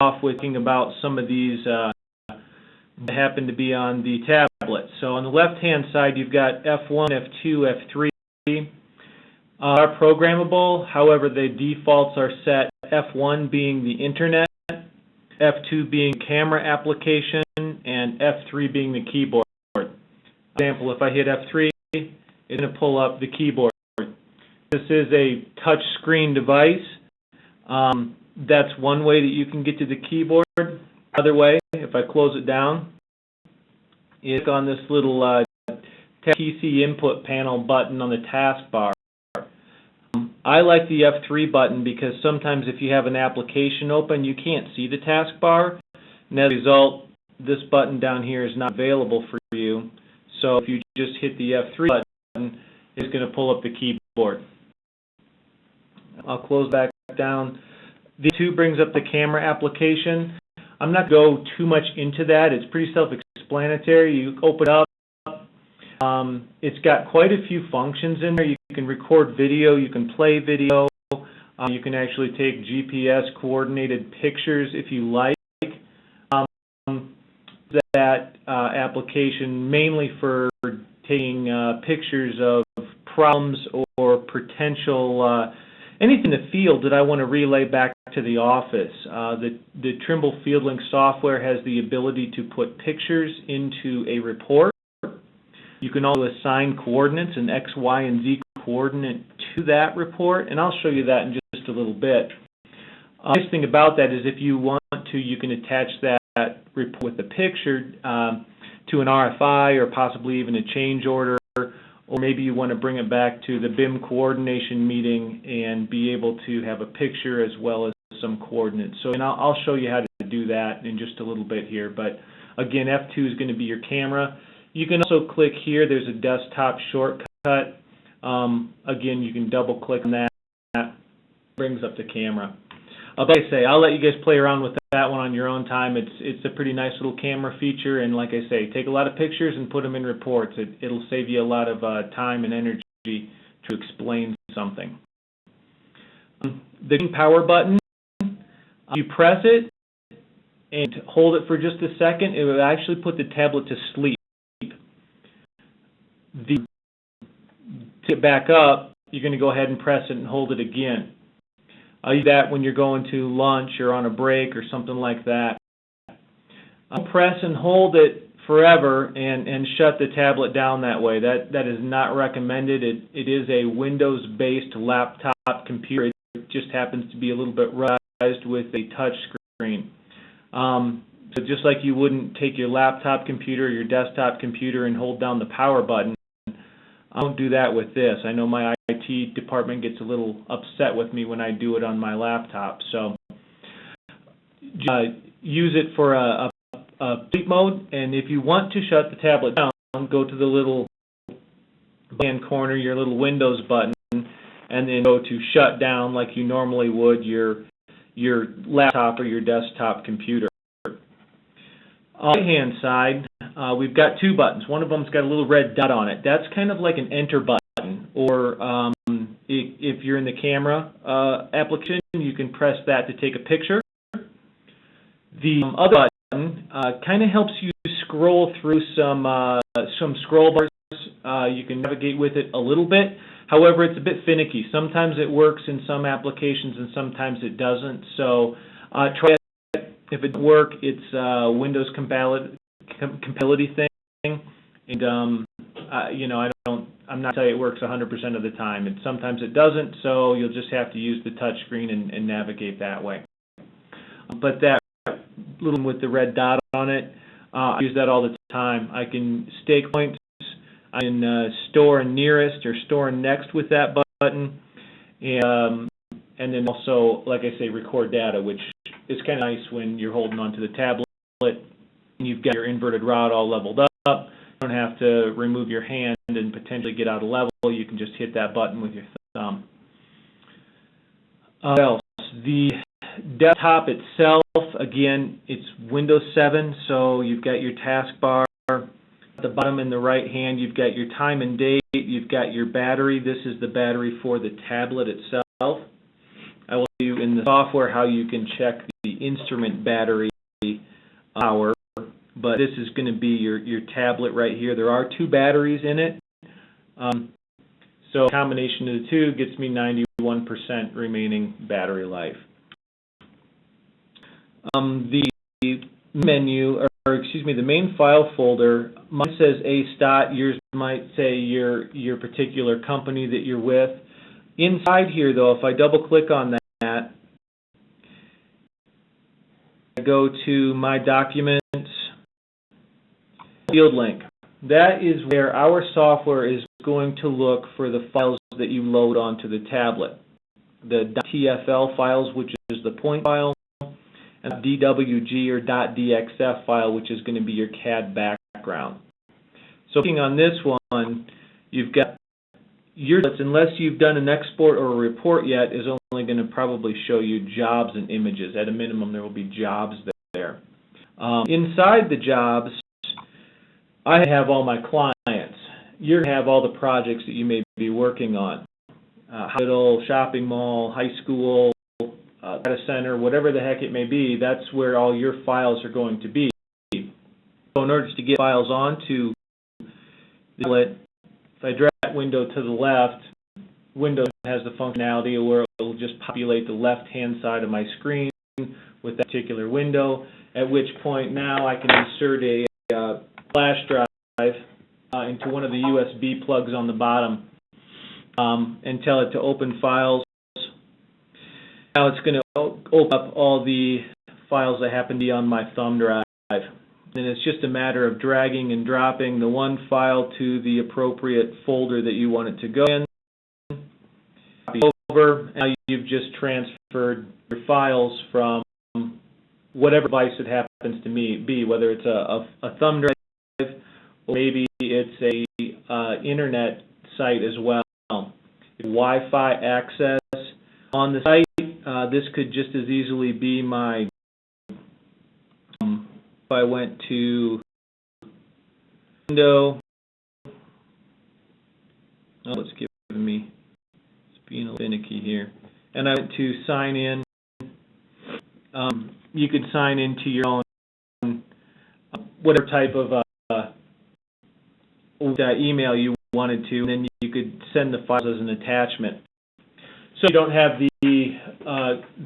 off with thinking about some of these that happen to be on the tablet. So on the left-hand side, you've got F1, F2, F3. Are programmable, however, the defaults are set, F1 being the internet, F2 being camera application, and F3 being the keyboard. For example, if I hit F3, it's going to pull up the keyboard. This is a touch screen device. That's one way that you can get to the keyboard. Other way, if I close it down, you click on this little PC input panel button on the taskbar. I like the F3 button because sometimes if you have an application open, you can't see the taskbar, and as a result, this button down here is not available for you. So if you just hit the F3 button, it's going to pull up the keyboard. I'll close back down. The F2 brings up the camera application. I'm not going to go too much into that. It's pretty self-explanatory. You open up. It's got quite a few functions in there. You can record video, you can play video, you can actually take GPS coordinated pictures if you like. That application mainly for taking pictures of problems or potential anything in the field that I want to relay back to the office. The Trimble Field Link software has the ability to put pictures into a report. You can also assign coordinates, an X, Y, and Z coordinate to that report, and I'll show you that in just a little bit. The nice thing about that is if you want to, you can attach that report with a picture to an RFI or possibly even a change order, or maybe you want to bring it back to the BIM coordination meeting and be able to have a picture as well as some coordinates. So, and I'll show you how to do that in just a little bit here, but again, F2 is going to be your camera. You can also click here. There's a desktop shortcut. Again, you can double click on that. That brings up the camera. Like I say, I'll let you guys play around with that one on your own time. It's a pretty nice little camera feature, and like I say, take a lot of pictures and put them in reports. It'll save you a lot of time and energy to explain something. The green power button, you press it and hold it for just a second. It will actually put the tablet to sleep. To get back up, you're going to go ahead and press it and hold it again. I'll use that when you're going to lunch or on a break or something like that. I'll press and hold it forever and shut the tablet down that way. That is not recommended. It is a Windows-based laptop computer. It just happens to be a little bit ruggedized with a touch screen. So just like you wouldn't take your laptop computer or your desktop computer and hold down the power button, I don't do that with this. I know my IT department gets a little upset with me when I do it on my laptop. So use it for a sleep mode, and if you want to shut the tablet down, go to the little hand corner, your little Windows button, and then go to shut down like you normally would your laptop or your desktop computer. On the right-hand side, we've got two buttons. One of them's got a little red dot on it. That's kind of like an enter button, or if you're in the camera application, you can press that to take a picture. The other button kind of helps you scroll through some scroll bars. You can navigate with it a little bit. However, it's a bit finicky. Sometimes it works in some applications and sometimes it doesn't. So try it. If it doesn't work, it's a Windows compatibility thing, and I'm not telling you it works 100% of the time. Sometimes it doesn't, so you'll just have to use the touch screen and navigate that way. But that little one with the red dot on it, I use that all the time. I can stake points, I can store nearest or store next with that button, and then also, like I say, record data, which is kind of nice when you're holding onto the tablet and you've got your inverted route all leveled up. You don't have to remove your hand and potentially get out of level. You can just hit that button with your thumb. What else? The desktop itself, again, it's Windows 7, so you've got your taskbar. At the bottom in the right hand, you've got your time and date. You've got your battery. This is the battery for the tablet itself. I will show you in the software how you can check the instrument battery power, but this is going to be your tablet right here. There are 2 batteries in it, so a combination of the 2 gets me 91% remaining battery life. The menu, or excuse me, the main file folder, mine says A-STOT, yours might say your particular company that you're with. Inside here, though, if I double-click on that, I go to My Documents, Field Link. That is where our software is going to look for the files that you load onto the tablet. The .tfl files, which is the point file, and DWG or .dxf file, which is going to be your CAD background. So looking on this one, you've got unless you've done an export or a report yet, is only going to probably show you jobs and images. At a minimum, there will be jobs there. Inside the jobs, I have all my clients. You're going to have all the projects that you may be working on. Hospital, shopping mall, high school, data center, whatever the heck it may be, that's where all your files are going to be. So in order to get files onto the tablet, if I drag that window to the left, Windows has the functionality where it will just populate the left-hand side of my screen with that particular window, at which point now I can insert a flash drive into one of the USB plugs on the bottom and tell it to open files. Now it's going to open up all the files that happen to be on my thumb drive. And it's just a matter of dragging and dropping the one file to the appropriate folder that you want it to go in. Copy over, and now you've just transferred your files from whatever device it happens to be, whether it's a thumb drive or maybe it's a internet site as well. Wi-Fi access on the site. This could just as easily be my, if I went to window, oh, it's giving me, it's being a little finicky here, and I went to sign in. You could sign into your own, whatever type of email you wanted to, and then you could send the files as an attachment. So you don't have the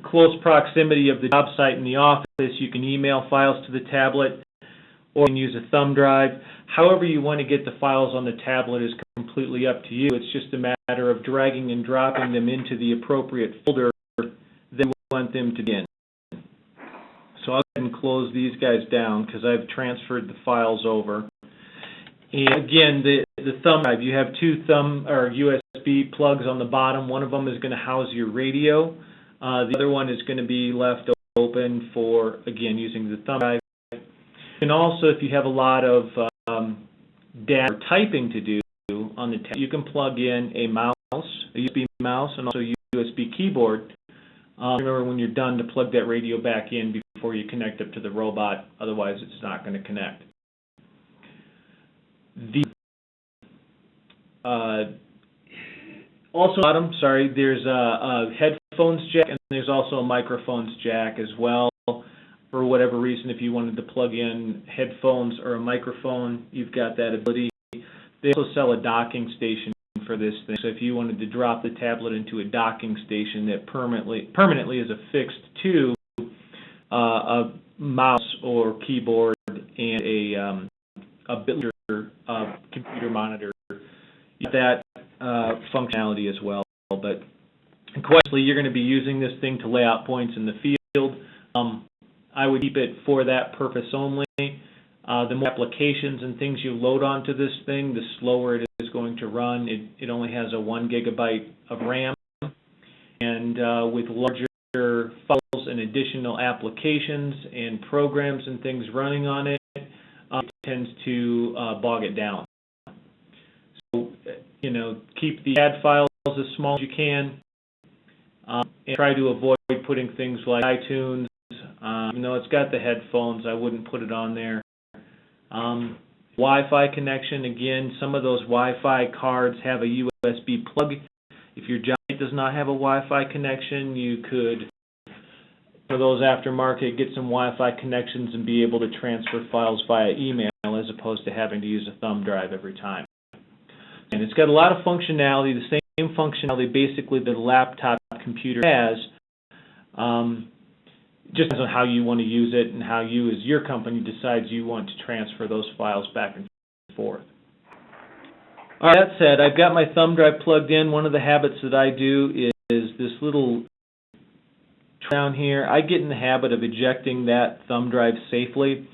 close proximity of the job site in the office. You can email files to the tablet, or you can use a thumb drive. However you want to get the files on the tablet is completely up to you. It's just a matter of dragging and dropping them into the appropriate folder that you want them to be in. So I'll go ahead and close these guys down because I've transferred the files over. And again, the thumb drive, you have 2 thumb or USB plugs on the bottom. One of them is going to house your radio. The other one is going to be left open for, again, using the thumb drive. And also, if you have a lot of data or typing to do on the tab, you can plug in a mouse, a USB mouse, and also a USB keyboard. Remember, when you're done, to plug that radio back in before you connect up to the robot. Otherwise, it's not going to connect. Also, bottom, sorry, there's a headphones jack, and there's also a microphones jack as well. For whatever reason, if you wanted to plug in headphones or a microphone, you've got that ability. They also sell a docking station for this thing. So if you wanted to drop the tablet into a docking station that permanently is affixed to a mouse or keyboard and a computer monitor, you get that functionality as well. But quite honestly, you're going to be using this thing to lay out points in the field. I would keep it for that purpose only. The more applications and things you load onto this thing, the slower it is going to run. It only has a 1 gigabyte of RAM, and with larger files and additional applications and programs and things running on it, it tends to bog it down. So, keep the CAD files as small as you can, and try to avoid putting things like iTunes. Even though it's got the headphones, I wouldn't put it on there. Wi-Fi connection, again, some of those Wi-Fi cards have a USB plug. If your job does not have a Wi-Fi connection, you could for those aftermarket, get some Wi-Fi connections and be able to transfer files via email as opposed to having to use a thumb drive every time. And it's got a lot of functionality, the same functionality basically that a laptop computer has, just depends on how you want to use it and how you, as your company, decides you want to transfer those files back and forth. All right, that said, I've got my thumb drive plugged in. One of the habits that I do is this little down here. I get in the habit of ejecting that thumb drive safely.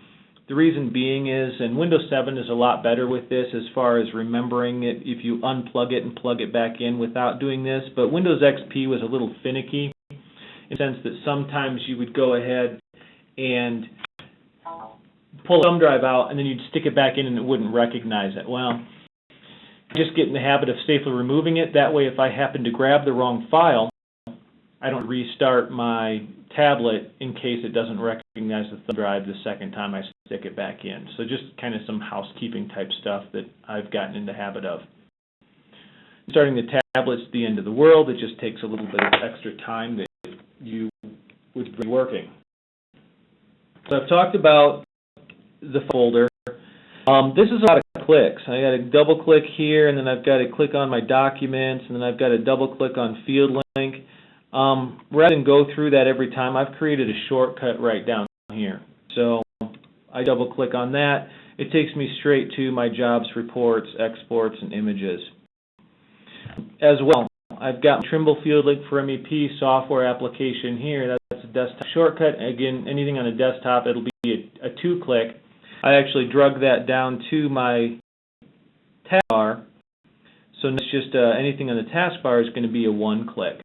The reason being is, and Windows 7 is a lot better with this as far as remembering it if you unplug it and plug it back in without doing this, but Windows XP was a little finicky in the sense that sometimes you would go ahead and pull the thumb drive out and then you'd stick it back in and it wouldn't recognize it. Well, just get in the habit of safely removing it. That way if I happen to grab the wrong file, I don't restart my tablet in case it doesn't recognize the thumb drive the second time I stick it back in. So just kind of some housekeeping type stuff that I've gotten in the habit of. Starting the tablet's the end of the world. It just takes a little bit of extra time that you would be working. So I've talked about the folder. This is a lot of clicks. I got to double click here, and then I've got to click on my documents, and then I've got to double click on Field Link. Rather than go through that every time, I've created a shortcut right down here. So I double click on that. It takes me straight to my jobs, reports, exports, and images. As well, I've got my Trimble Field Link for MEP software application here. That's a desktop shortcut. Again, anything on a desktop, it'll be a two-click. I actually drug that down to my taskbar. So it's just anything on the taskbar is going to be a one-click.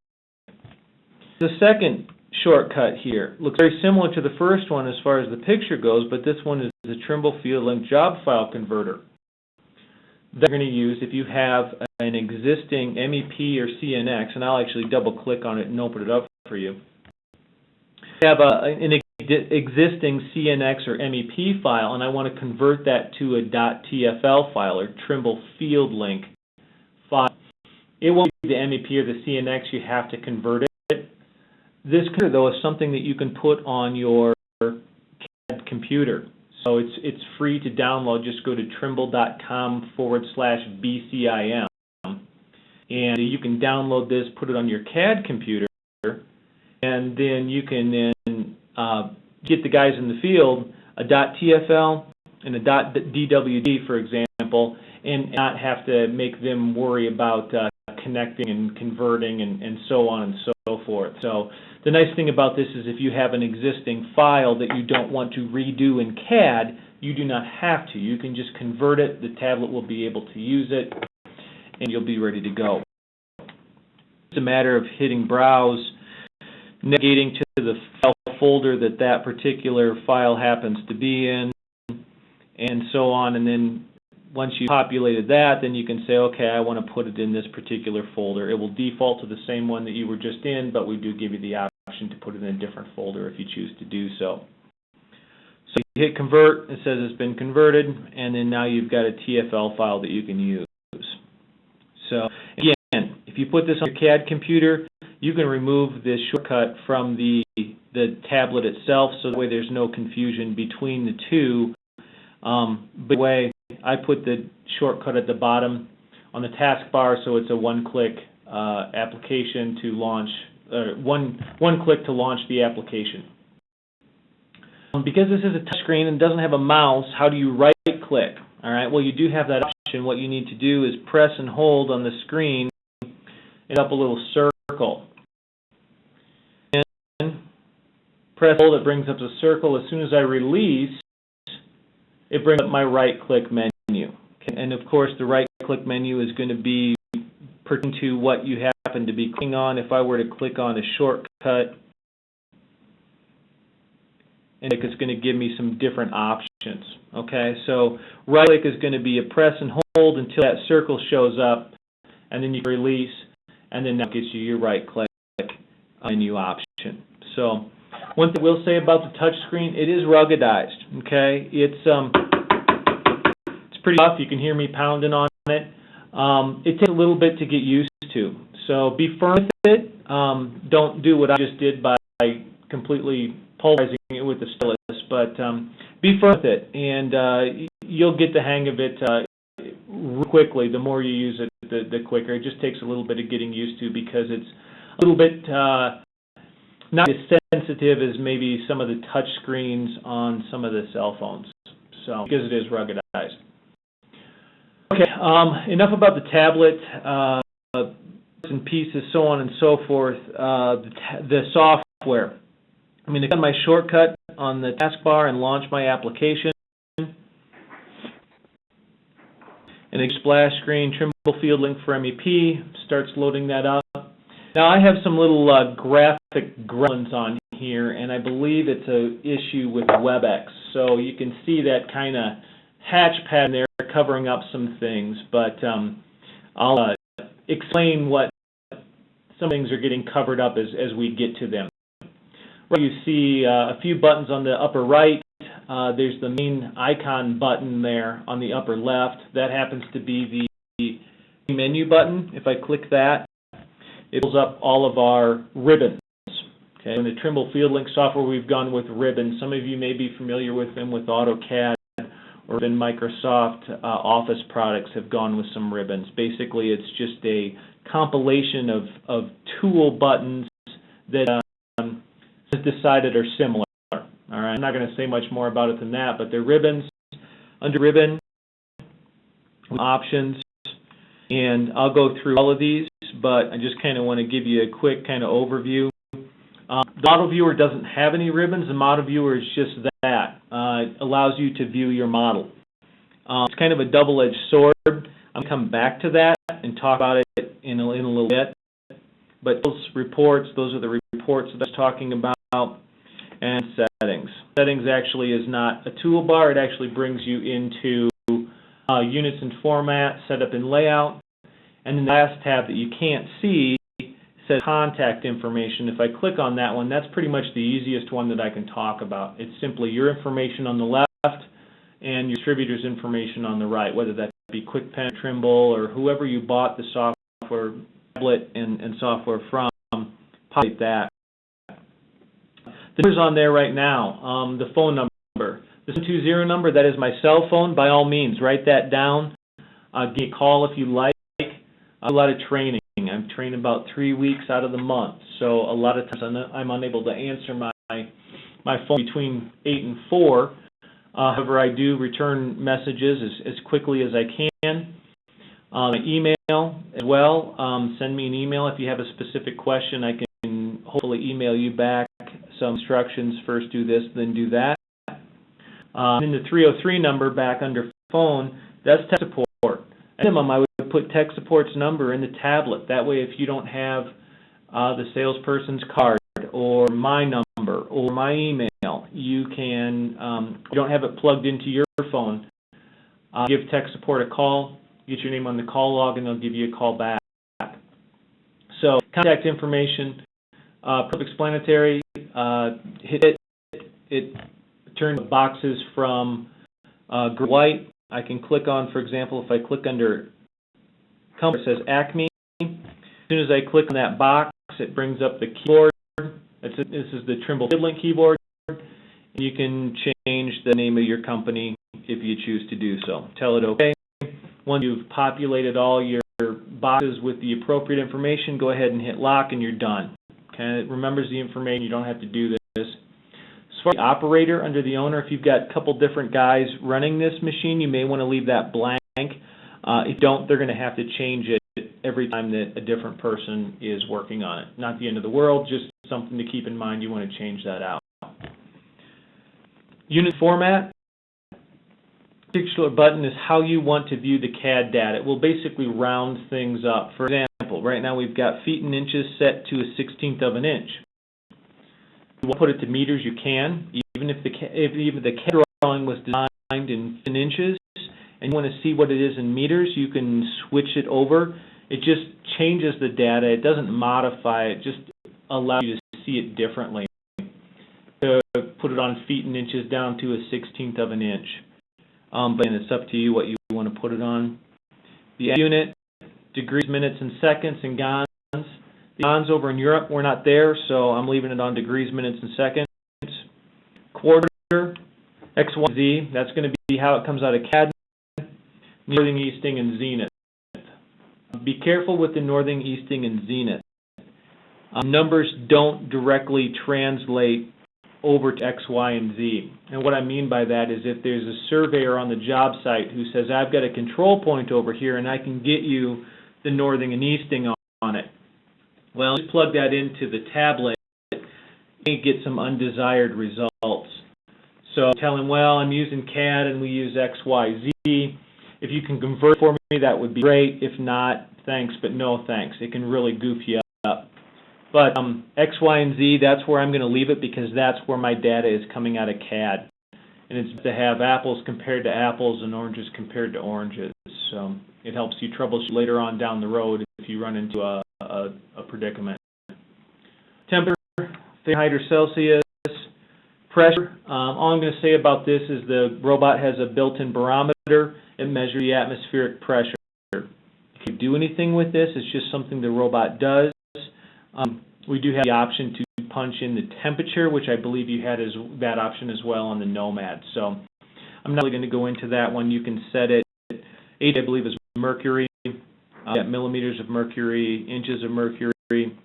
The second shortcut here looks very similar to the first one as far as the picture goes, but this one is the Trimble Field Link job file converter that you're going to use if you have an existing MEP or CNX, and I'll actually double-click on it and open it up for you. If you have an existing CNX or MEP file, and I want to convert that to a .tfl file or Trimble Field Link file. It won't be the MEP or the CNX. You have to convert it. This converter, though, is something that you can put on your CAD computer. So it's free to download. Just go to trimble.com/BCIM, and you can download this, put it on your CAD computer, and then you can then get the guys in the field a .tfl and a .dwd, for example, and not have to make them worry about connecting and converting and so on and so forth. So the nice thing about this is if you have an existing file that you don't want to redo in CAD, you do not have to. You can just convert it, the tablet will be able to use it, and you'll be ready to go. It's a matter of hitting Browse, navigating to the file folder that that particular file happens to be in, and so on, and then once you've populated that, then you can say, okay, I want to put it in this particular folder. It will default to the same one that you were just in, but we do give you the option to put it in a different folder if you choose to do so. So you hit convert, it says it's been converted, and then now you've got a TFL file that you can use. So again, if you put this on your CAD computer, you can remove this shortcut from the tablet itself, so that way there's no confusion between the two. By the way, I put the shortcut at the bottom on the taskbar, so it's a one-click application to launch, one click to launch the application. Because this is a touchscreen and doesn't have a mouse, how do you right-click? All right, well, you do have that option. What you need to do is press and hold on the screen and up a little circle. And press hold, it brings up the circle. As soon as I release, it brings up my right-click menu. And of course, the right-click menu is going to be pertinent to what you happen to be clicking on. If I were to click on a shortcut, and it's going to give me some different options. Okay, so right-click is going to be a press and hold until that circle shows up, and then you can release, and then that gets you your right-click menu option. So one thing I will say about the touch screen, it is ruggedized. Okay, it's pretty tough. You can hear me pounding on it. It takes a little bit to get used to. So be firm with it. Don't do what I just did by completely completely pulverizing it with the stylus, but be firm with it, and you'll get the hang of it real quickly. The more you use it, the quicker. It just takes a little bit of getting used to, because it's a little bit not as sensitive as maybe some of the touch screens on some of the cell phones, so because it is ruggedized. Okay, enough about the tablet, and pieces, so on and so forth. The software. I'm going to click on my shortcut on the taskbar and launch my application. And a splash screen, Trimble Field Link for MEP, starts loading that up. Now I have some little graphic gremlins on here, and I believe it's an issue with WebEx. So you can see that kind of hatch pattern there covering up some things, but I'll explain what some things are getting covered up as we get to them. Right, you see a few buttons on the upper right. There's the main icon button there on the upper left. That happens to be the menu button. If I click that, it pulls up all of our ribbons. Okay, in the Trimble Field Link software, we've gone with ribbons. Some of you may be familiar with them with AutoCAD, or even Microsoft Office products have gone with some ribbons. Basically, it's just a compilation of tool buttons that is decided are similar. All right, I'm not going to say much more about it than that, but they're ribbons. Under ribbon, options, and I'll go through all of these, but I just kind of want to give you a quick kind of overview. The model viewer doesn't have any ribbons. The model viewer is just that. It allows you to view your model. It's kind of a double-edged sword. I'm going to come back to that and talk about it in a little bit. But those reports, those are the reports that I was talking about, and settings. Settings actually is not a toolbar. It actually brings you into units and format, setup and layout. And then the last tab that you can't see says contact information. If I click on that one, that's pretty much the easiest one that I can talk about. It's simply your information on the left and your distributor's information on the right, whether that be QuickPen, Trimble, or whoever you bought the software, tablet, and software from, populate that. The number's on there right now, the phone number. The 720 number, that is my cell phone. By all means, write that down. Give me a call if you like. A lot of training. I'm trained about 3 weeks out of the month, so a lot of times I'm unable to answer my phone between 8 and 4. However, I do return messages as quickly as I can. Email as well. Send me an email if you have a specific question. I can hopefully email you back some instructions. First do this, then do that. In the 303 number back under phone, that's tech support. At minimum, I would put tech support's number in the tablet. That way, if you don't have the salesperson's card or my number or my email, you can, you don't have it plugged into your phone, give tech support a call, get your name on the call log, and they'll give you a call back. So contact information, self-explanatory. Hit it. It turns boxes from gray to white. I can click on, for example, if I click under company, it says Acme. As soon as I click on that box, it brings up the keyboard. This is the Trimble Field Link keyboard. And you can change the name of your company if you choose to do so. Tell it OK. Once you've populated all your boxes with the appropriate information, go ahead and hit lock, and you're done. Okay, it remembers the information. You don't have to do this. As far as the operator under the owner, if you've got a couple different guys running this machine, you may want to leave that blank. If you don't, they're going to have to change it every time that a different person is working on it. Not the end of the world, just something to keep in mind. You want to change that out. Unit format. Particular button is how you want to view the CAD data. It will basically round things up. For example, right now we've got feet and inches set to a 1/16 of an inch. If you want to put it to meters, you can. Even if the CAD drawing was designed in inches and you want to see what it is in meters, you can switch it over. It just changes the data. It doesn't modify it. It just allows you to see it differently. To put it on feet and inches down to a 1/16 of an inch. But it's up to you what you want to put it on. The unit, degrees, minutes, and seconds, and gons. The gons over in Europe, we're not there, so I'm leaving it on degrees, minutes, and seconds. X, Y, Z, that's going to be how it comes out of CAD, northing, easting, and zenith. Be careful with the northing, easting, and zenith. Numbers don't directly translate over to X, Y, and Z. And what I mean by that is if there's a surveyor on the job site who says, I've got a control point over here and I can get you the northing and easting on it. Well, just plug that into the tablet, you get some undesired results. So tell him, well, I'm using CAD and we use X, Y, Z. If you can convert for me, that would be great. If not, thanks, but no thanks. It can really goof you up. But X, Y, and Z, that's where I'm going to leave it because that's where my data is coming out of CAD. And it's to have apples compared to apples and oranges compared to oranges. So it helps you troubleshoot later on down the road if you run into a predicament. Temperature, Fahrenheit or Celsius, pressure. All I'm going to say about this is the robot has a built-in barometer. It measures the atmospheric pressure. If you do anything with this, it's just something the robot does. We do have the option to punch in the temperature, which I believe you had that option as well on the Nomad. So I'm not really going to go into that one. You can set it, 8 I believe is mercury, millimeters of mercury, inches of mercury. Again,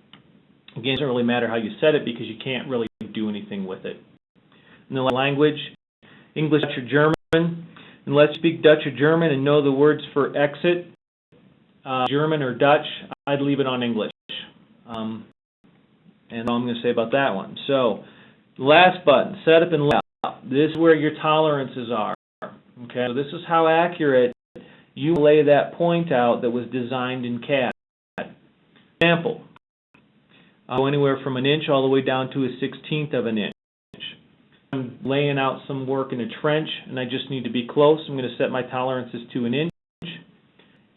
it doesn't really matter how you set it because you can't really do anything with it. And the language, English, Dutch, or German. Unless you speak Dutch or German and know the words for exit, German or Dutch, I'd leave it on English. And all I'm going to say about that one. So, last button, setup and layout. This is where your tolerances are. Okay, so this is how accurate you lay that point out that was designed in CAD. Example, I'll go anywhere from an inch all the way down to a 1/16 of an inch. I'm laying out some work in a trench and I just need to be close. I'm going to set my tolerances to an inch.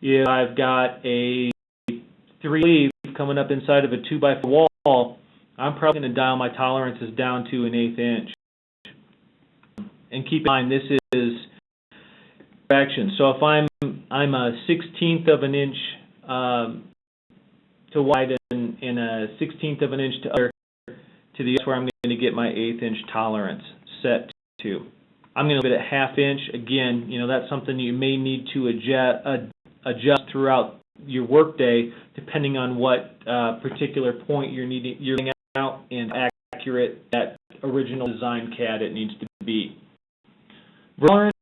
If I've got a 3 leaf coming up inside of a 2x4 wall, I'm probably going to dial my tolerances down to an 1/8 inch. And keep in mind, this is fraction. So if I'm a 1/16 of an inch to wide and a 1/16 of an inch to other, to the where I'm going to get my 1/8 inch tolerance set to. I'm going to leave it at 1/2 inch. Again, you know, that's something you may need to adjust throughout your workday, depending on what particular point you're laying out and accurate that original design CAD it needs to be. Tolerance,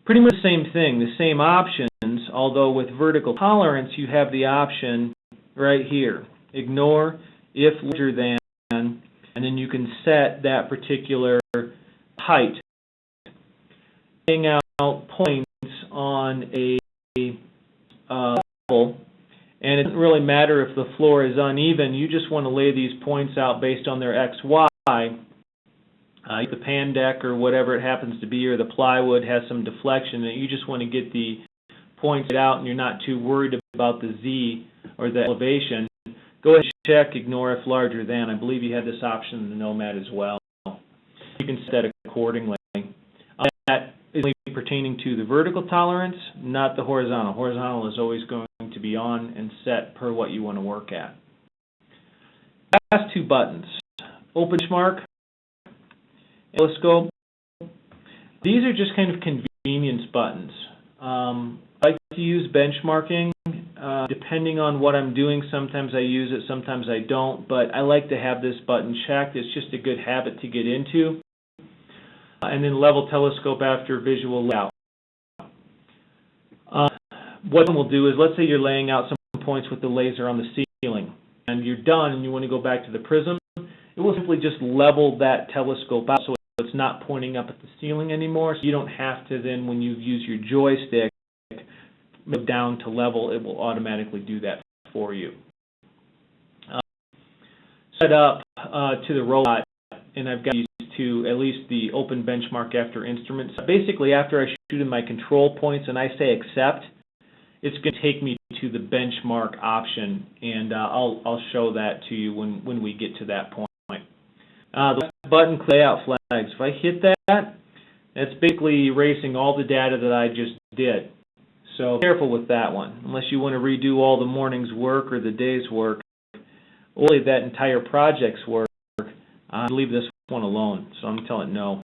pretty much the same thing, the same options, although with vertical tolerance you have the option right here. Ignore, if larger than, and then you can set that particular height. Laying out points on a level, and it doesn't really matter if the floor is uneven. You just want to lay these points out based on their X, Y. The pan deck or whatever it happens to be, or the plywood has some deflection, and you just want to get the points out and you're not too worried about the Z or the elevation. Go ahead and check ignore if larger than. I believe you had this option in the Nomad as well. You can set it accordingly. That is only pertaining to the vertical tolerance, not the horizontal. Horizontal is always going to be on and set per what you want to work at. Last 2 buttons, open benchmark, telescope. These are just kind of convenience buttons. I like to use benchmarking. Depending on what I'm doing, sometimes I use it, sometimes I don't, but I like to have this button checked. It's just a good habit to get into. And then level telescope after visual layout. What we'll do is, let's say you're laying out some points with the laser on the ceiling, and you're done and you want to go back to the prism. It will simply just level that telescope out so it's not pointing up at the ceiling anymore, so you don't have to then, when you use your joystick, move down to level. It will automatically do that for you. Set up to the robot, and I've got these to at least the open benchmark after instruments. Basically, after I shoot in my control points and I say accept, it's going to take me to the benchmark option, and I'll show that to you when we get to that point. The left button, layout flags. If I hit that, that's basically erasing all the data that I just did. So careful with that one. Unless you want to redo all the morning's work or the day's work, or that entire project's work, leave this one alone. So I'm telling it no.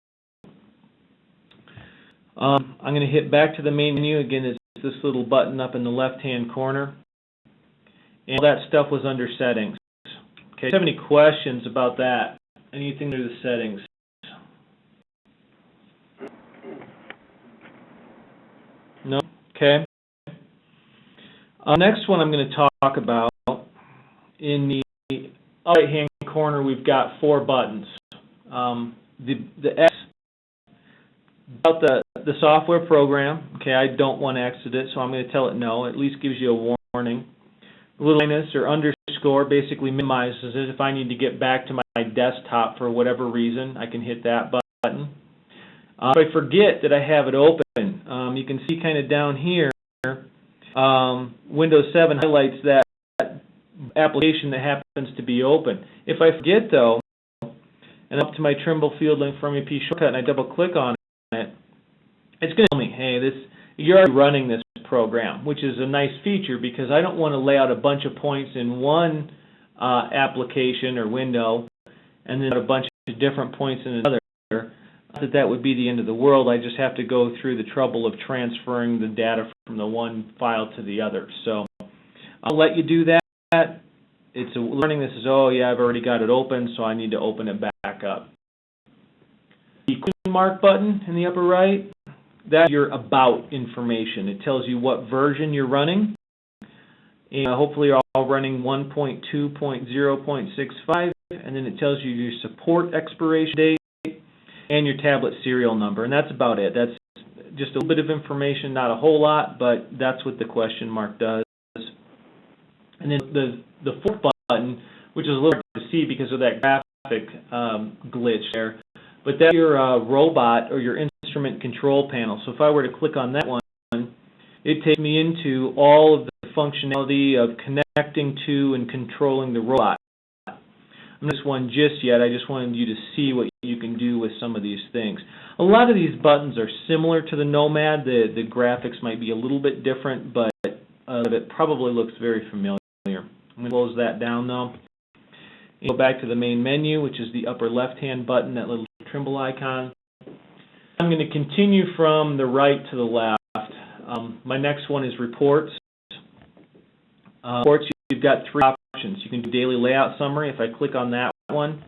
I'm going to hit back to the main menu. Again, it's this little button up in the left-hand corner. And all that stuff was under settings. Okay, if you have any questions about that, anything under the settings? No? Okay. Next one I'm going to talk about, in the right-hand corner, we've got 4 buttons. The X, about the software program. Okay, I don't want to exit it, so I'm going to tell it no. At least gives you a warning. A little minus or underscore basically minimizes it. If I need to get back to my desktop for whatever reason, I can hit that button. If I forget that I have it open, you can see kind of down here, Windows 7 highlights that application that happens to be open. If I forget though, and up to my Trimble Field Link for MEP shortcut, and I double click on it, it's going to tell me, hey, you're already running this program, which is a nice feature because I don't want to lay out a bunch of points in one application or window and then a bunch of different points in another. Not that would be the end of the world. I just have to go through the trouble of transferring the data from the one file to the other. So I'll let you do that. It's a learning. This is, oh yeah, I've already got it open, so I need to open it back up. The question mark button in the upper right, that's your about information. It tells you what version you're running. And hopefully you're all running 1.2.0.65, and then it tells you your support expiration date and your tablet serial number, and that's about it. That's just a little bit of information, not a whole lot, but that's what the question mark does. And then the 4th button, which is a little hard to see because of that graphic glitch there, but that's your robot or your instrument control panel. So if I were to click on that one, it takes me into all of the functionality of connecting to and controlling the robot. I'm not this one just yet. I just wanted you to see what you can do with some of these things. A lot of these buttons are similar to the Nomad. The graphics might be a little bit different, but it probably looks very familiar. I'm going to close that down though. Go back to the main menu, which is the upper left-hand button, that little Trimble icon. I'm going to continue from the right to the left. My next one is reports. Reports, you've got 3 options. You can do daily layout summary. If I click on that one,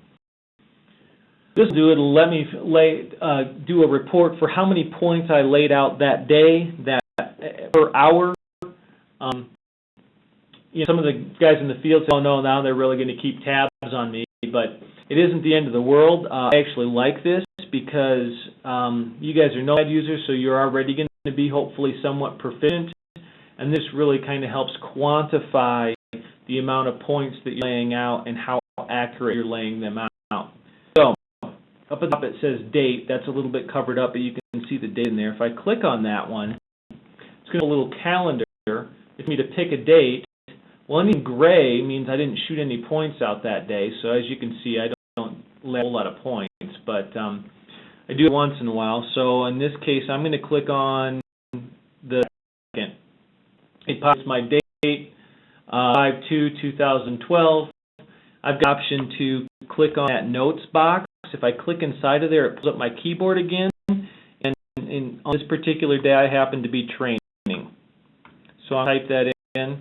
it'll let me do a report for how many points I laid out that day, that per hour. Some of the guys in the field say, oh no, now they're really going to keep tabs on me, but it isn't the end of the world. I actually like this because you guys are Nomad users, so you're already going to be hopefully somewhat proficient, and this really kind of helps quantify the amount of points that you're laying out and how accurate you're laying them out. So up at the top it says date. That's a little bit covered up, but you can see the date in there. If I click on that one, it's going to have a little calendar. It's me to pick a date. Well, anything gray means I didn't shoot any points out that day, so as you can see, I don't lay a whole lot of points, but I do it once in a while. So in this case, I'm going to click on the second. It pops my date, 5/2/2012. I've got the option to click on that notes box. If I click inside of there, it pulls up my keyboard again, and on this particular day, I happen to be training. So I'll type that in.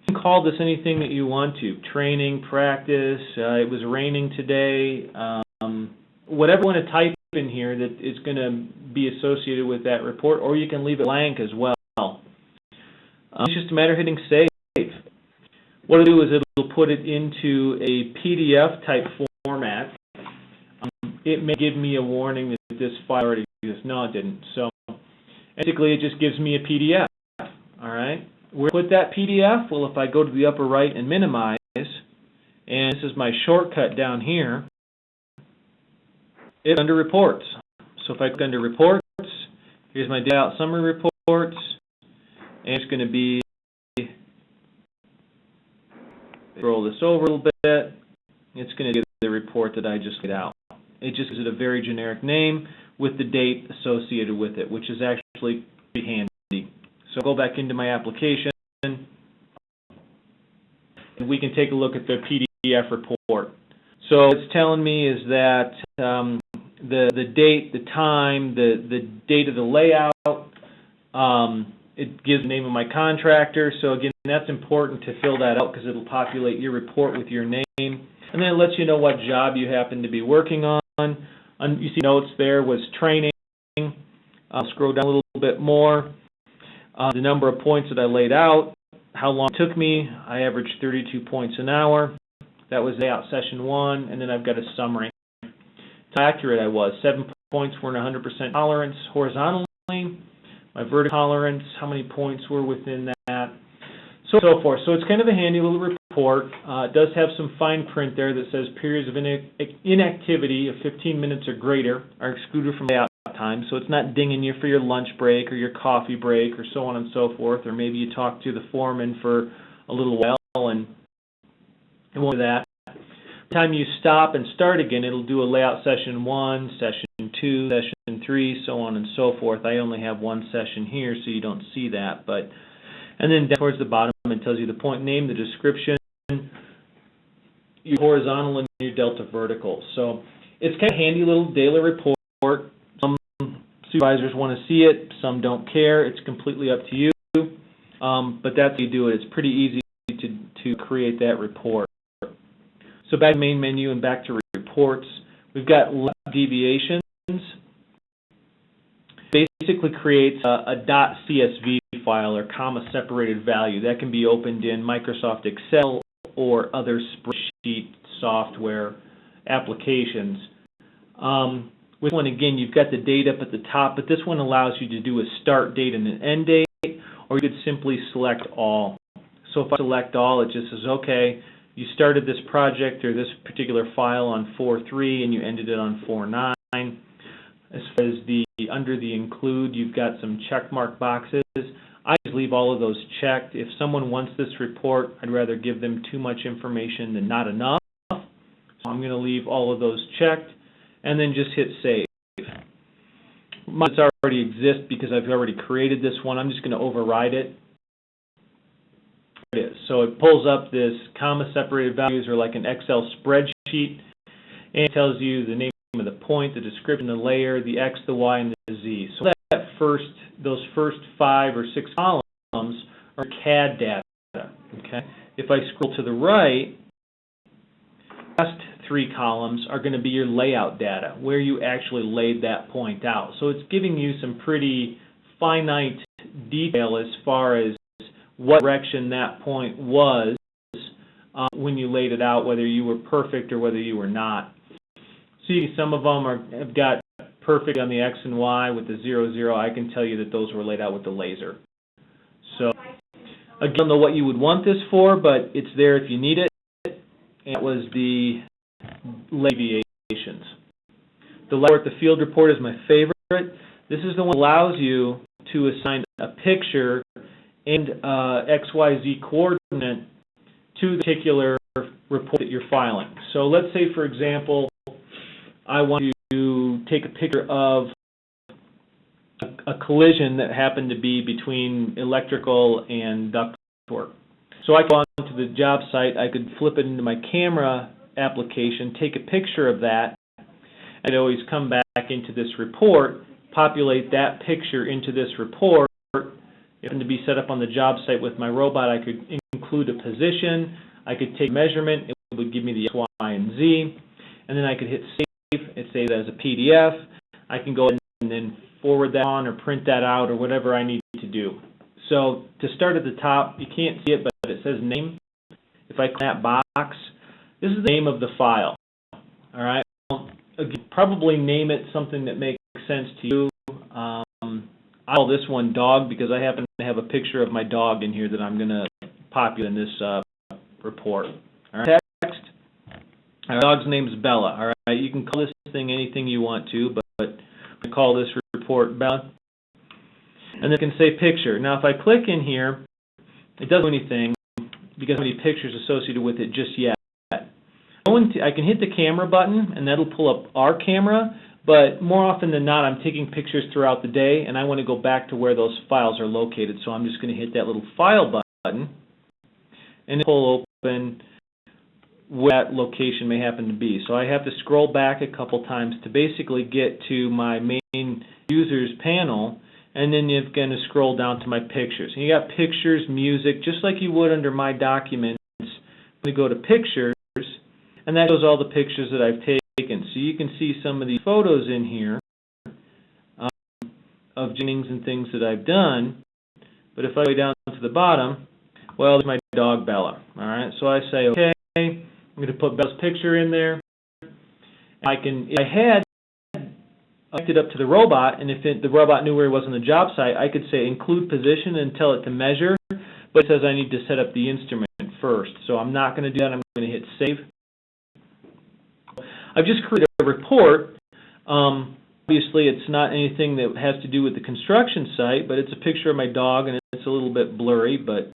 You can call this anything that you want to. Training, practice, it was raining today, whatever you want to type in here that is going to be associated with that report, or you can leave it blank as well. It's just a matter of hitting save. What it'll do is it'll put it into a PDF type format. It may give me a warning that this file already exists. No, it didn't. So basically it just gives me a PDF. All right. Where to put that PDF? Well, if I go to the upper right and minimize, and this is my shortcut down here, it's under reports. So if I click under reports, here's my day out summary reports, and it's going to be, scroll this over a little bit, it's going to give the report that I just laid out. It just gives it a very generic name with the date associated with it, which is actually pretty handy. So go back into my application, and we can take a look at the PDF report. So what it's telling me is that the date, the time, the date of the layout. It gives the name of my contractor. So again, that's important to fill that out because it'll populate your report with your name. And then it lets you know what job you happen to be working on. You see notes there was training. I'll scroll down a little bit more. The number of points that I laid out, how long it took me. I averaged 32 points an hour. That was layout session 1, and then I've got a summary. How accurate I was. 7 points were in 100% tolerance horizontally. My vertical tolerance, how many points were within that, so forth. So it's kind of a handy little report. It does have some fine print there that says periods of inactivity of 15 minutes or greater are excluded from layout time. So it's not dinging you for your lunch break or your coffee break or so on and so forth. Or maybe you talk to the foreman for a little while and it won't do that. Time you stop and start again, it'll do a layout session 1, session 2, session 3, so on and so forth. I only have one session here, so you don't see that. And then down towards the bottom, it tells you the point name, the description, your horizontal and your delta vertical. So it's kind of a handy little daily report. Some supervisors want to see it, some don't care. It's completely up to you. But that's how you do it. It's pretty easy to create that report. So back to the main menu and back to reports. We've got deviations. Basically creates a .csv file or comma separated value. That can be opened in Microsoft Excel or other spreadsheet software applications. With one, again, you've got the date up at the top, but this one allows you to do a start date and an end date, or you could simply select all. So if I select all, it just says, okay, you started this project or this particular file on 4/3 and you ended it on 4/9. As far as under the include, you've got some check mark boxes. I just leave all of those checked. If someone wants this report, I'd rather give them too much information than not enough. So I'm going to leave all of those checked and then just hit save. Mine already exists because I've already created this one. I'm just going to override it. It is. So it pulls up this comma separated values or like an Excel spreadsheet, and it tells you the name of the point, the description, the layer, the X, the Y, and the Z. So those first 5 or 6 columns are CAD data. Okay. If I scroll to the right, the last 3 columns are going to be your layout data, where you actually laid that point out. So it's giving you some pretty finite detail as far as what direction that point was when you laid it out, whether you were perfect or whether you were not. See, some of them have got perfect on the X and Y with the 0, 0. I can tell you that those were laid out with the laser. So, again, I don't know what you would want this for, but it's there if you need it. And that was the deviations. The report, the field report, is my favorite. This is the one that allows you to assign a picture and XYZ coordinate to the particular report that you're filing. So let's say, for example, I want to take a picture of a collision that happened to be between electrical and ductwork. So I go onto the job site, I could flip it into my camera application, take a picture of that, and I'd always come back into this report, populate that picture into this report. If it to be set up on the job site with my robot, I could include a position, I could take measurement, it would give me the X, Y, and Z, and then I could hit save, it saves as a PDF. I can go ahead and then forward that on or print that out or whatever I need to do. So to start at the top, you can't see it, but it says name. If I click that box, this is the name of the file. All right. Again, probably name it something that makes sense to you. I call this one dog because I happen to have a picture of my dog in here that I'm going to populate in this report. All right. Text. Our dog's name is Bella. All right. You can call this thing anything you want to, but I call this report Bella. And then it can say picture. Now, if I click in here, it doesn't do anything because there aren't any pictures associated with it just yet. I can hit the camera button, and that'll pull up our camera, but more often than not, I'm taking pictures throughout the day, and I want to go back to where those files are located. So I'm just going to hit that little file button, and pull open where that location may happen to be. So I have to scroll back a couple times to basically get to my main users panel, and then you're going to scroll down to my pictures. And you got pictures, music, just like you would under My Documents. We go to Pictures, and that shows all the pictures that I've taken. So you can see some of these photos in here of Jennings and things that I've done. But if I go down to the bottom, well, there's my dog Bella. All right, so I say, okay, I'm going to put Bella's picture in there. I can, if I had connected up to the robot, and if the robot knew where he was on the job site, I could say include position and tell it to measure, but it says I need to set up the instrument first. So I'm not going to do that. I'm going to hit save. I've just created a report. Obviously, it's not anything that has to do with the construction site, but it's a picture of my dog, and it's a little bit blurry, but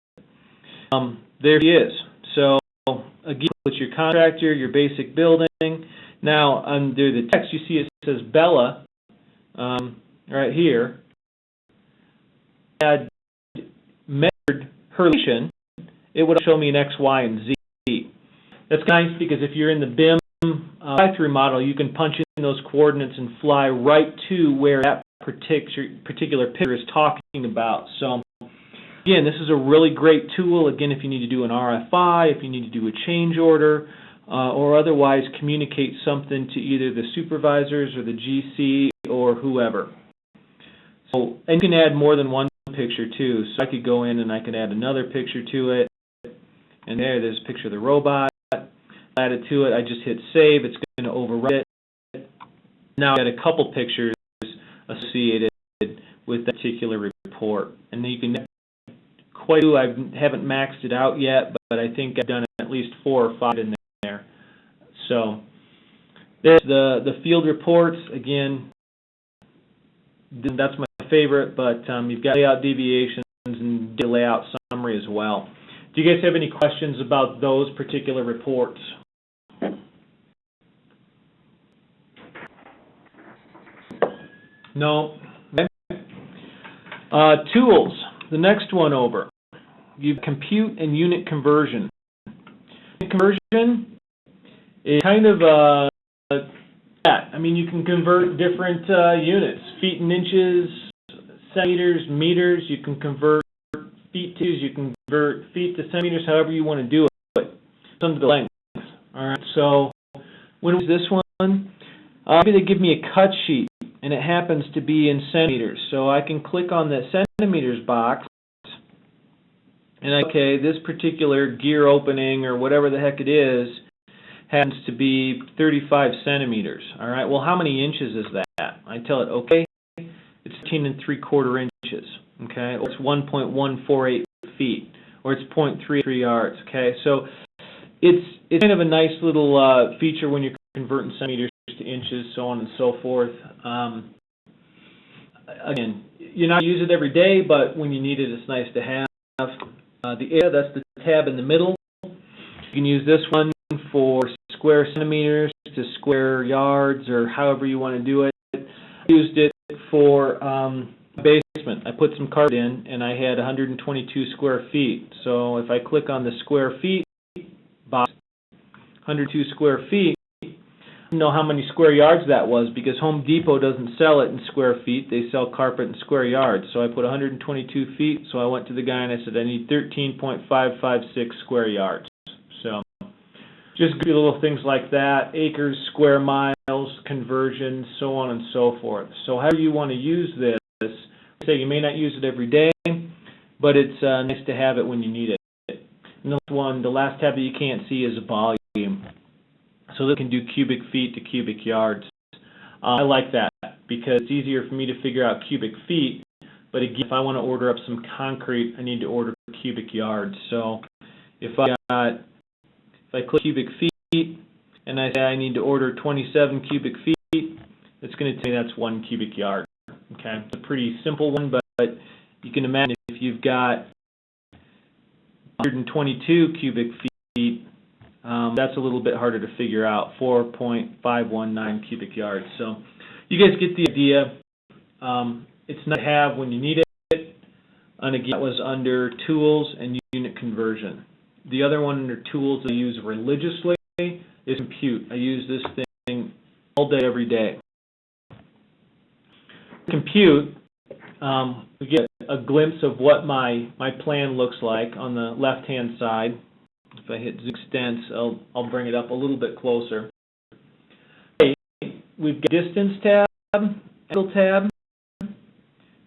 there he is. So again, it's your contractor, your basic building. Now, under the text, you see it says Bella right here. Had measured her location, it would show me an X, Y, and Z. That's nice because if you're in the BIM fly-through model, you can punch in those coordinates and fly right to where that particular picture is talking about. So, again, this is a really great tool. Again, if you need to do an RFI, if you need to do a change order, or otherwise communicate something to either the supervisors or the GC or whoever. So, and you can add more than one picture too. So I could go in and I could add another picture to it. And there's a picture of the robot. Add it to it. I just hit save. It's going to overwrite it. Now I got a couple pictures associated with that particular report. And then you can quite a few. I haven't maxed it out yet, but I think I've done at least 4 or 5 in there. So there's the field reports. Again, that's my favorite, but you've got layout deviations and layout summary as well. Do you guys have any questions about those particular reports? No? Okay. Tools, the next one over. You've compute and unit conversion. Conversion is kind of I mean, you can convert different units, feet and inches, centimeters, meters. You can convert feet to, you can convert feet to centimeters, however you want to do it. It's under the length. All right. So when was this one? Maybe they give me a cut sheet, and it happens to be in centimeters. So I can click on the centimeters box, and okay, this particular gear opening or whatever the heck it is happens to be 35 centimeters. All right, well, how many inches is that? I tell it, okay, it's 13 3/4 inches. Okay, or it's 1.148 feet, or it's 0.33 yards. Okay, so it's kind of a nice little feature when you're converting centimeters to inches, so on and so forth. Again, you're not going to use it every day, but when you need it, it's nice to have. The area, that's the tab in the middle. You can use this one for square centimeters to square yards, or however you want to do it. I used it for basement. I put some carpet in, and I had 122 square feet. So if I click on the square feet box, 102 square feet, I know how many square yards that was, because Home Depot doesn't sell it in square feet. They sell carpet in square yards. So I put 122 feet. So I went to the guy and I said, I need 13.556 square yards. So just do little things like that, acres, square miles, conversions, so on and so forth. So however you want to use this, say you may not use it every day, but it's nice to have it when you need it. And the last tab that you can't see is volume. So this can do cubic feet to cubic yards. I like that because it's easier for me to figure out cubic feet, but again, if I want to order up some concrete, I need to order cubic yards. So if I click cubic feet and I say I need to order 27 cubic feet, it's going to tell me that's 1 cubic yard. Okay, it's a pretty simple one, but you can imagine if you've got 122 cubic feet, that's a little bit harder to figure out, 4.519 cubic yards. So you guys get the idea. It's nice to have when you need it. And again, that was under Tools and Unit Conversion. The other one under Tools I use religiously is compute. I use this thing all day, every day. Compute, we get a glimpse of what my plan looks like on the left-hand side. If I hit zoom extents, I'll bring it up a little bit closer. Okay, we've got distance tab, angle tab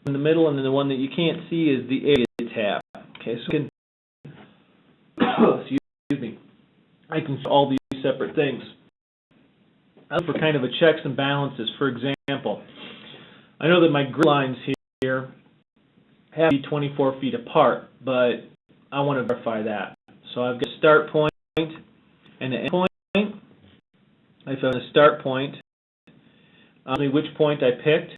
in the middle, and then the one that you can't see is the area tab. Okay, so excuse me, I can see all these separate things. I look for kind of a checks and balances. For example, I know that my grid lines here have to be 24 feet apart, but I want to verify that. So I've got a start point and an end point. I found a start point. Which point I picked,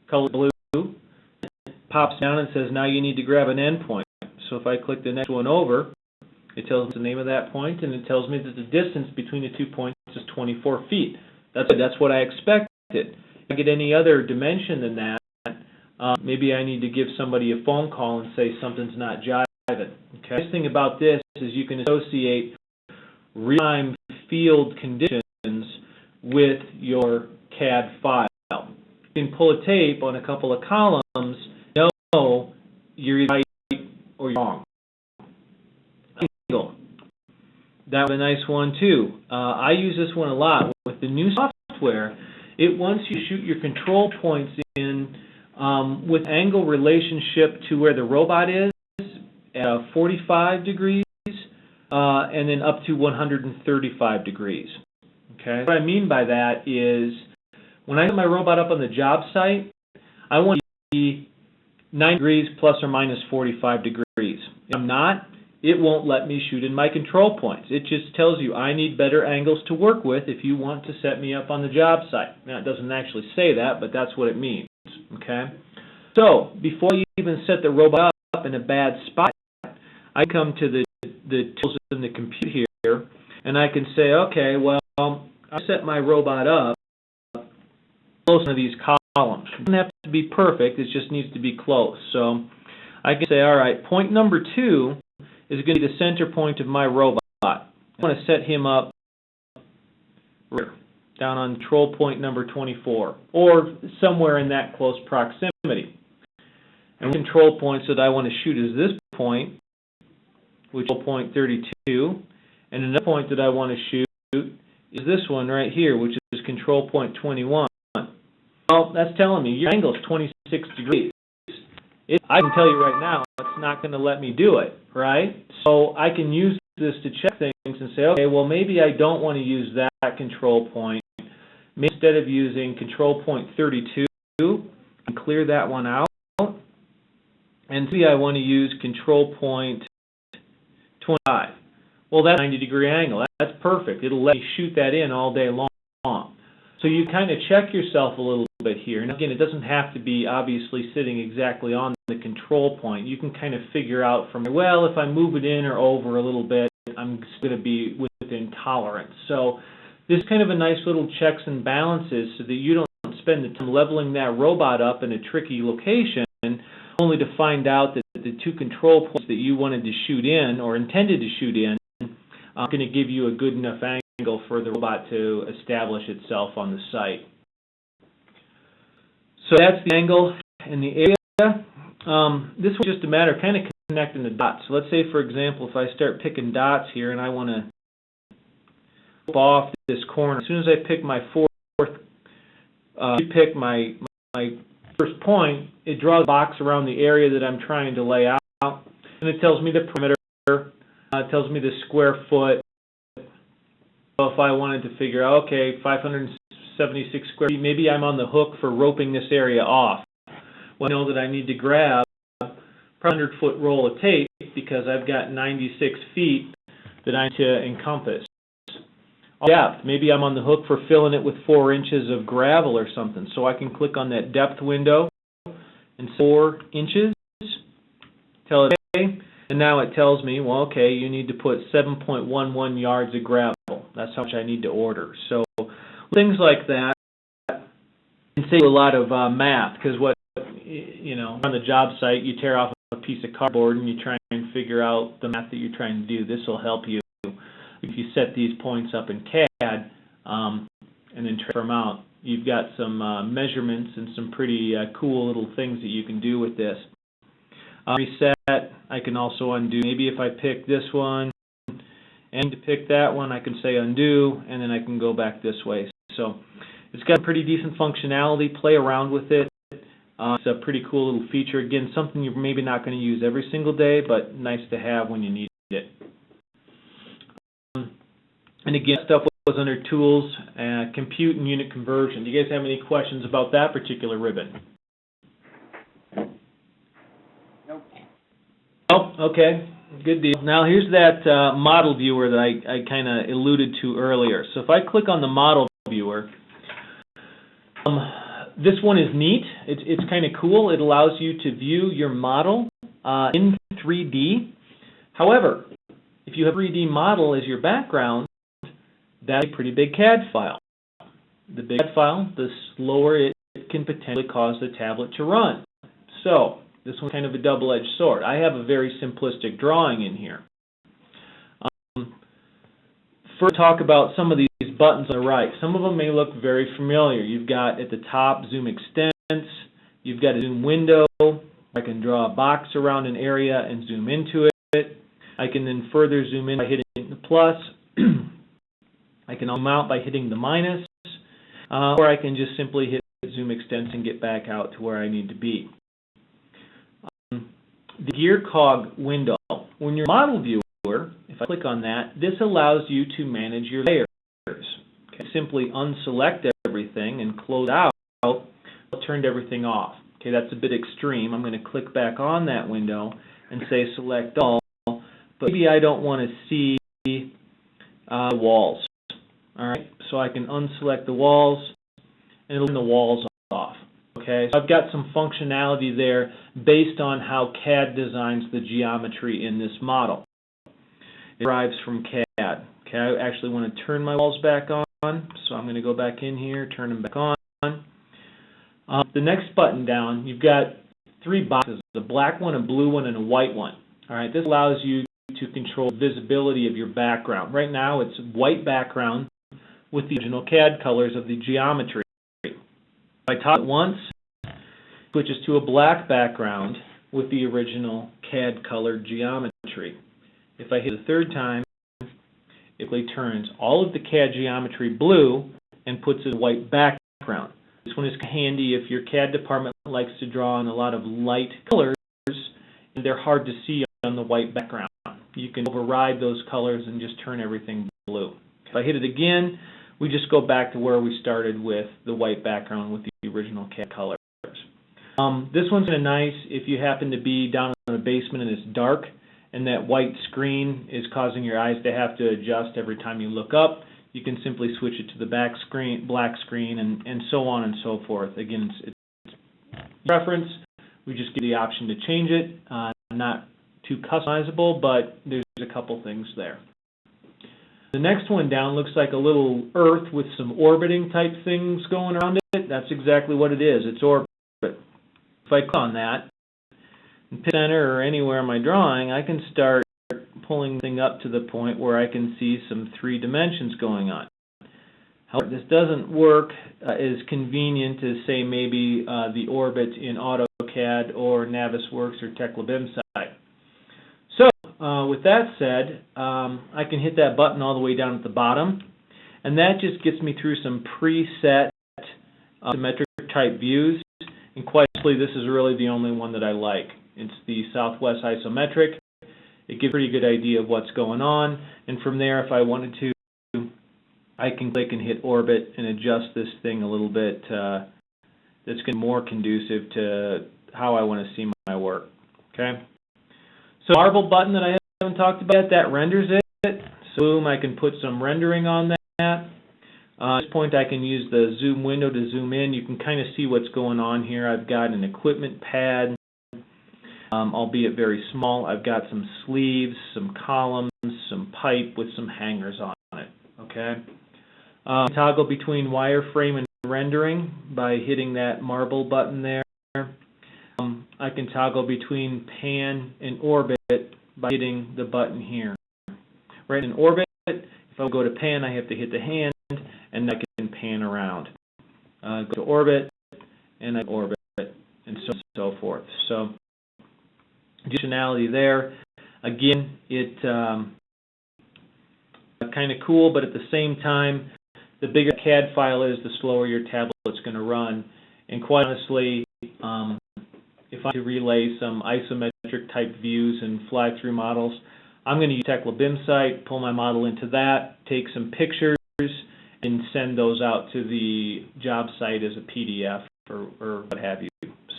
color blue, it pops down and says now you need to grab an end point. So if I click the next one over, it tells me the name of that point, and it tells me that the distance between the 2 points is 24 feet. That's what I expected. If I get any other dimension than that, maybe I need to give somebody a phone call and say something's not jiving. Okay. The nice thing about this is you can associate real-time field conditions with your CAD file. You can pull a tape on a couple of columns, know you're either right or you're wrong. That was a nice one too. I use this one a lot. With the new software, it wants you to shoot your control points in with angle relationship to where the robot is, 45 degrees, and then up to 135 degrees. Okay. What I mean by that is, when I set my robot up on the job site, I want it to be 9 degrees plus or minus 45 degrees. If I'm not, it won't let me shoot in my control points. It just tells you I need better angles to work with if you want to set me up on the job site. Now, it doesn't actually say that, but that's what it means. Okay. So before you even set the robot up in a bad spot, I come to the tools in the compute here, and I can say, okay, well, I set my robot up close to these columns. It doesn't have to be perfect, it just needs to be close. So I can say, all right, point number 2 is going to be the center point of my robot. I want to set him up here, down on control point number 24, or somewhere in that close proximity. And one control points that I want to shoot is this point, which is point 32, and another point that I want to shoot is this one right here, which is control point 21. Well, that's telling me your angle is 26 degrees. I can tell you right now, it's not going to let me do it, right? So I can use this to check things and say, okay, well, maybe I don't want to use that control point. Maybe instead of using control point 32, I can clear that one out. And maybe I want to use control point 25. Well, that's a 90-degree angle. That's perfect. It'll let me shoot that in all day long. So you kind of check yourself a little bit here. And again, it doesn't have to be obviously sitting exactly on the control point. You can kind of figure out from, well, if I move it in or over a little bit, I'm going to be within tolerance. So this is kind of a nice little checks and balances so that you don't spend the time leveling that robot up in a tricky location only to find out that the 2 control points that you wanted to shoot in or intended to shoot in are going to give you a good enough angle for the robot to establish itself on the site. So that's the angle and the area. This was just a matter of kind of connecting the dots. So let's say, for example, if I start picking dots here and I want to flip off this corner, as soon as I pick my pick my first point, it draws a box around the area that I'm trying to lay out, and it tells me the perimeter, it tells me the square foot. So if I wanted to figure out, okay, 576 square feet, maybe I'm on the hook for roping this area off. Well, I know that I need to grab a 100-foot roll of tape because I've got 96 feet that I need to encompass. Depth, maybe I'm on the hook for filling it with 4 inches of gravel or something. So I can click on that depth window and 4 inches, tell it okay, and now it tells me, well, okay, you need to put 7.11 yards of gravel. That's how much I need to order. So things like that can save a lot of math, because what, on the job site, you tear off a piece of cardboard and you try and figure out the math that you're trying to do. This will help you if you set these points up in and then transfer them out. You've got some measurements and some pretty cool little things that you can do with this. Reset, I can also undo. Maybe if I pick this one and to pick that one, I can say undo, and then I can go back this way. So it's got pretty decent functionality. Play around with it. It's a pretty cool little feature. Again, something you're maybe not going to use every single day, but nice to have when you need it. And again, stuff was under Tools, Compute and Unit Conversion. Do you guys have any questions about that particular ribbon? Nope. Oh, okay. Good deal. Now here's that model viewer that I kind of alluded to earlier. So if I click on the model viewer, this one is neat. It's kind of cool. It allows you to view your model in 3D. However, if you have a 3D model as your background, that's a pretty big CAD file. The bigger the file, the slower it can potentially cause the tablet to run. So this one's kind of a double-edged sword. I have a very simplistic drawing in here. First, talk about some of these buttons on the right. Some of them may look very familiar. You've got at the top Zoom Extents. You've got a Zoom Window. I can draw a box around an area and zoom into it. I can then further zoom in by hitting the plus. I can zoom out by hitting the minus. Or I can just simply hit Zoom Extents and get back out to where I need to be. The gear cog window. When you're model viewer, if I click on that, this allows you to manage your layers. Okay, simply unselect everything and close out. I've turned everything off. Okay, that's a bit extreme. I'm going to click back on that window and say select all, but maybe I don't want to see the walls. All right, so I can unselect the walls and it'll turn the walls off. Okay, so I've got some functionality there based on how CAD designs the geometry in this model. It derives from CAD. Okay, I actually want to turn my walls back on, so I'm going to go back in here, turn them back on. The next button down, you've got three boxes, a black one, a blue one, and a white one. All right, this allows you to control the visibility of your background. Right now, it's white background with the original CAD colors of the geometry. If I tap it once, it switches to a black background with the original CAD colored geometry. If I hit it a third time, it turns all of the CAD geometry blue and puts it in white background. This one is handy if your CAD department likes to draw on a lot of light colors and they're hard to see on the white background. You can override those colors and just turn everything blue. If I hit it again, we just go back to where we started with the white background with the original CAD colors. This one's kind of nice if you happen to be down in the basement and it's dark and that white screen is causing your eyes to have to adjust every time you look up. You can simply switch it to the black screen, and so on and so forth. Again, it's preference. We just give the option to change it. Not too customizable, but there's a couple things there. The next one down looks like a little Earth with some orbiting type things going around it. That's exactly what it is. It's orbit. If I click on that and pick center or anywhere in my drawing, I can start pulling the thing up to the point where I can see some 3 dimensions going on. However, this doesn't work as convenient as, say, maybe the orbit in AutoCAD or Navisworks or Teklabimsite. So, with that said, I can hit that button all the way down at the bottom, and that just gets me through some preset symmetric type views, and quite honestly, this is really the only one that I like. It's the Southwest Isometric. It gives a pretty good idea of what's going on, and from there, if I wanted to, I can click and hit orbit and adjust this thing a little bit. That's going to be more conducive to how I want to see my work. Okay. So, marble button that I haven't talked about, that renders it. So, boom, I can put some rendering on that. At this point, I can use the zoom window to zoom in. You can kind of see what's going on here. I've got an equipment pad. Albeit very small. I've got some sleeves, some columns, some pipe with some hangers on it. Okay. Toggle between wireframe and rendering by hitting that marble button there. I can toggle between pan and orbit by hitting the button here. Right in orbit, if I go to pan, I have to hit the hand, and spin around. Go to orbit, and I orbit, and so forth. So, functionality there. Again, it kind of cool, but at the same time, the bigger CAD file is, the slower your tablet's going to run. And quite honestly, if I want to relay some isometric type views and fly through models, I'm going to use Trimble BIM-Site, pull my model into that, take some pictures, and send those out to the job site as a PDF or what have you.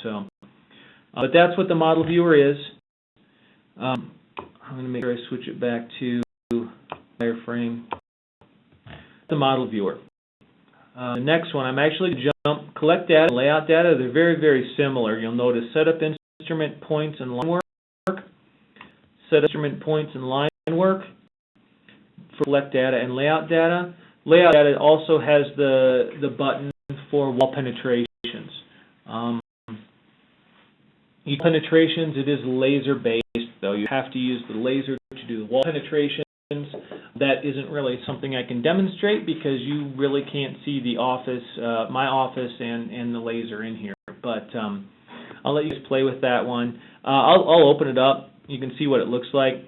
So, but that's what the model viewer is. I'm going to make sure I switch it back to wireframe. The model viewer. The next one, I'm actually going to jump collect data, layout data. They're very, very similar. You'll notice setup instrument points and line work. Set instrument points and line work for collect data and layout data. Layout data also has the button for wall penetrations. Penetrations, it is laser based, though. You have to use the laser to do the wall penetrations. That isn't really something I can demonstrate because you really can't see the office, my office, and the laser in here. But I'll let you guys play with that one. I'll open it up. You can see what it looks like.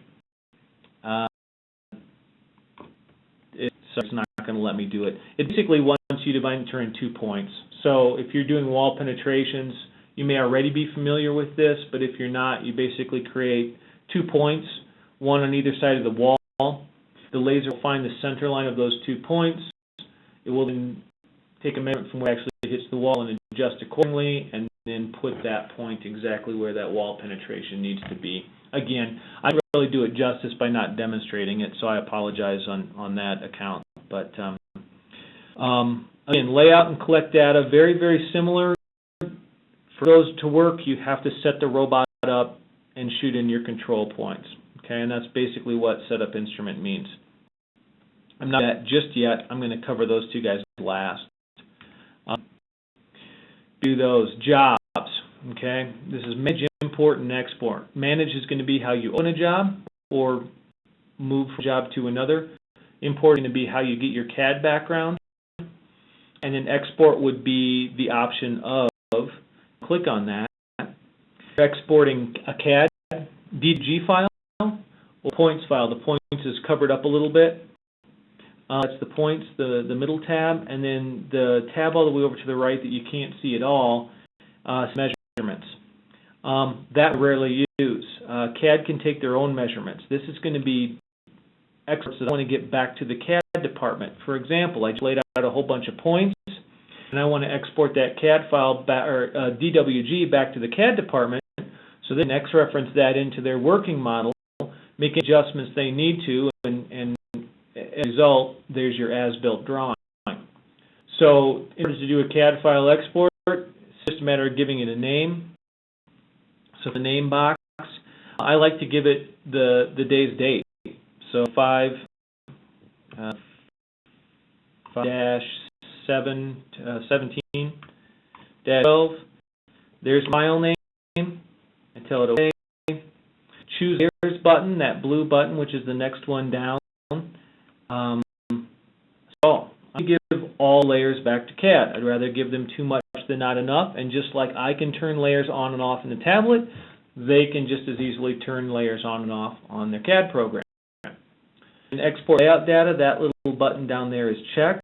It's not going to let me do it. It basically wants you to enter in 2 points. So if you're doing wall penetrations, you may already be familiar with this, but if you're not, you basically create 2 points, one on either side of the wall. The laser will find the center line of those 2 points. It will then take a measurement from where it actually hits the wall and adjust accordingly, and then put that point exactly where that wall penetration needs to be. Again, I don't really do it justice by not demonstrating it, so I apologize on that account. But again, layout and collect data, very, very similar. For those to work, you have to set the robot up and shoot in your control points. Okay, and that's basically what setup instrument means. I'm not at that just yet. I'm going to cover those 2 guys last. Do those jobs. Okay, this is manage, import, and export. Manage is going to be how you own a job or move from a job to another. Import is going to be how you get your CAD background. And then export would be the option of, click on that. You're exporting a CAD DG file or points file. The points is covered up a little bit. That's the points, the middle tab, and then the tab all the way over to the right that you can't see at all, measurements. That we rarely use. CAD can take their own measurements. This is going to be exports that I want to get back to the CAD department. For example, I just laid out a whole bunch of points, and I want to export that CAD file back, or DWG back to the CAD department, so they can X-reference that into their working model, make adjustments they need to, and as a result, there's your as-built drawing. So in order to do a CAD file export, it's just a matter of giving it a name. So the name box, I like to give it the day's date. So 5-17-12. There's file name. I tell it OK. Choose layers button, that blue button, which is the next one down. So I give all layers back to CAD. I'd rather give them too much than not enough. And just like I can turn layers on and off in the tablet, they can just as easily turn layers on and off on their CAD program. And export layout data, that little button down there is checked.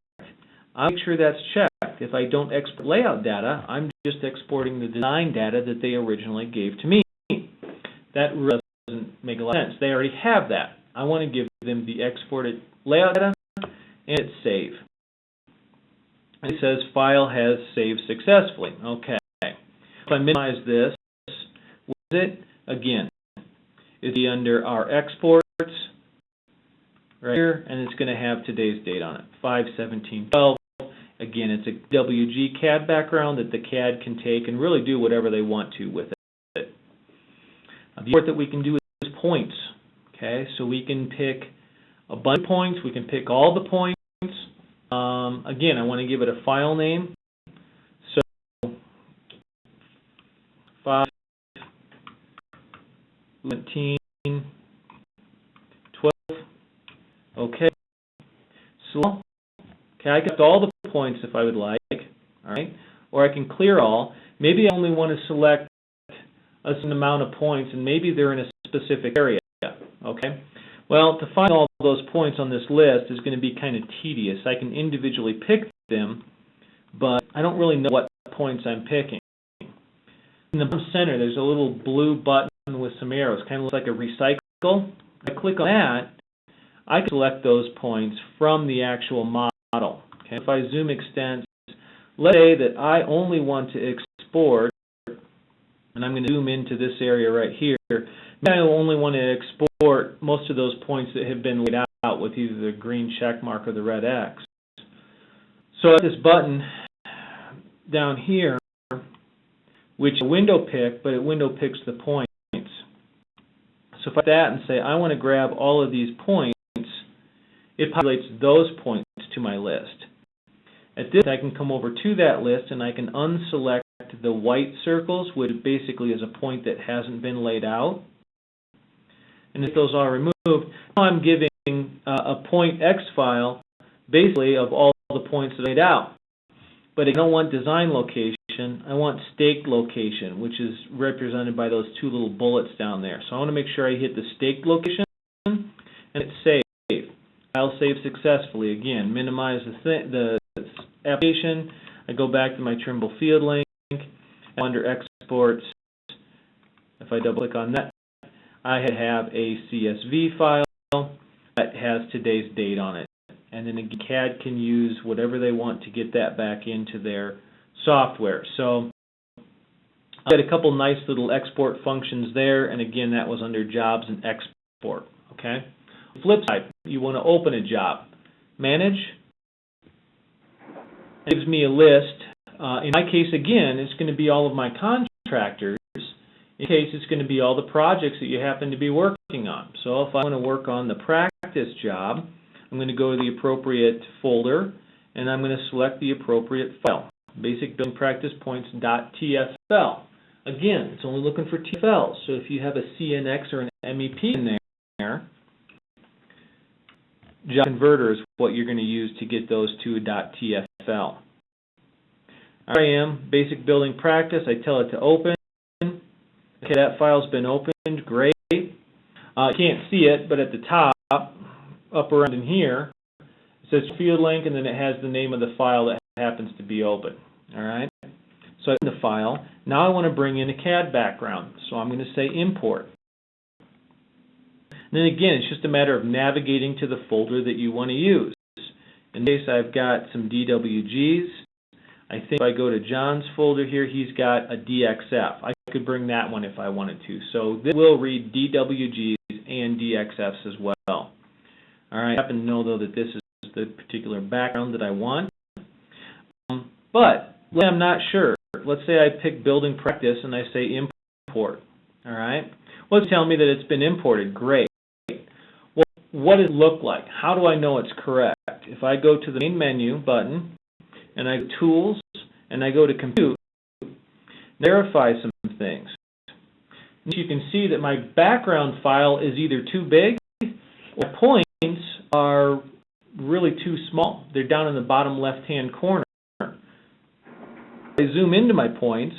I'll make sure that's checked. If I don't export layout data, I'm just exporting the design data that they originally gave to me. That really doesn't make a lot of sense. They already have that. I want to give them the exported layout data, and hit save. And it says file has saved successfully. Okay. If I minimize this, what is it? Again, it's under our exports right here, and it's going to have today's date on it, 5/17/12. Again, it's a WG CAD background that the CAD can take and really do whatever they want to with it. The import that we can do is points. Okay, so we can pick a bunch of points. We can pick all the points. Again, I want to give it a file name. So 5/17/12. Okay. So, I got all the points. If if I would like, all right? Or I can clear all. Maybe I only want to select a certain amount of points, and maybe they're in a specific area, okay? Well, to find all those points on this list is going to be kind of tedious. I can individually pick them, but I don't really know what points I'm picking. In the bottom center, there's a little blue button with some arrows, kind of looks like a recycle. If I click on that, I can select those points from the actual model. Okay? If I zoom extents, let's say that I only want to export, and I'm going to zoom into this area right here. Maybe I only want to export most of those points that have been laid out with either the green check mark or the red X. So I have this button down here, which is a window pick, but it window picks the points. So if I do that and say I want to grab all of these points, it populates those points to my list. At this, I can come over to that list and I can unselect the white circles, which basically is a point that hasn't been laid out. And if those are removed, now I'm giving a point X file basically of all the points that I laid out. But I don't want design location, I want staked location, which is represented by those two little bullets down there. So I want to make sure I hit the staked location and hit save. File saved successfully. Again, minimize the application. I go back to my Trimble Field Link, and under exports, if I double click on that, I have a CSV file that has today's date on it. And then CAD can use whatever they want to get that back into their software. So I had a couple nice little export functions there, and again, that was under Jobs and Export. Okay. Flip side, you want to open a job. Manage. It gives me a list. In my case, again, it's going to be all of my contractors. In case, it's going to be all the projects that you happen to be working on. So if I want to work on the practice job, I'm going to go to the appropriate folder, and I'm going to select the appropriate file, Basic Building Practice Points.tfl. Again, it's only looking for TFLs, so if you have a CNX or an MEP in there, job converter is what you're going to use to get those to .tfl. Here I am, Basic Building Practice. I tell it to open. Okay, that file's been opened. Great. You can't see it, but at the top, up around in here, it says Field Link, and then it has the name of the file that happens to be open. All right. So I open the file. Now I want to bring in a CAD background, so I'm going to say Import. And then again, it's just a matter of navigating to the folder that you want to use. In this case, I've got some DWGs. I think if I go to John's folder here, he's got a DXF. I could bring that one if I wanted to. So this will read DWGs and DXFs as well. All right. I happen to know, though, that this is the particular background that I want. But let's say I'm not sure. Let's say I pick Building Practice and I say Import. All right. Well, it's telling me that it's been imported. Great. Well, what does it look like? How do I know it's correct? If I go to the main menu button and I go to Tools and I go to Compute, verify some things. You can see that my background file is either too big or points are really too small. They're down in the bottom left-hand corner. I zoom into my points,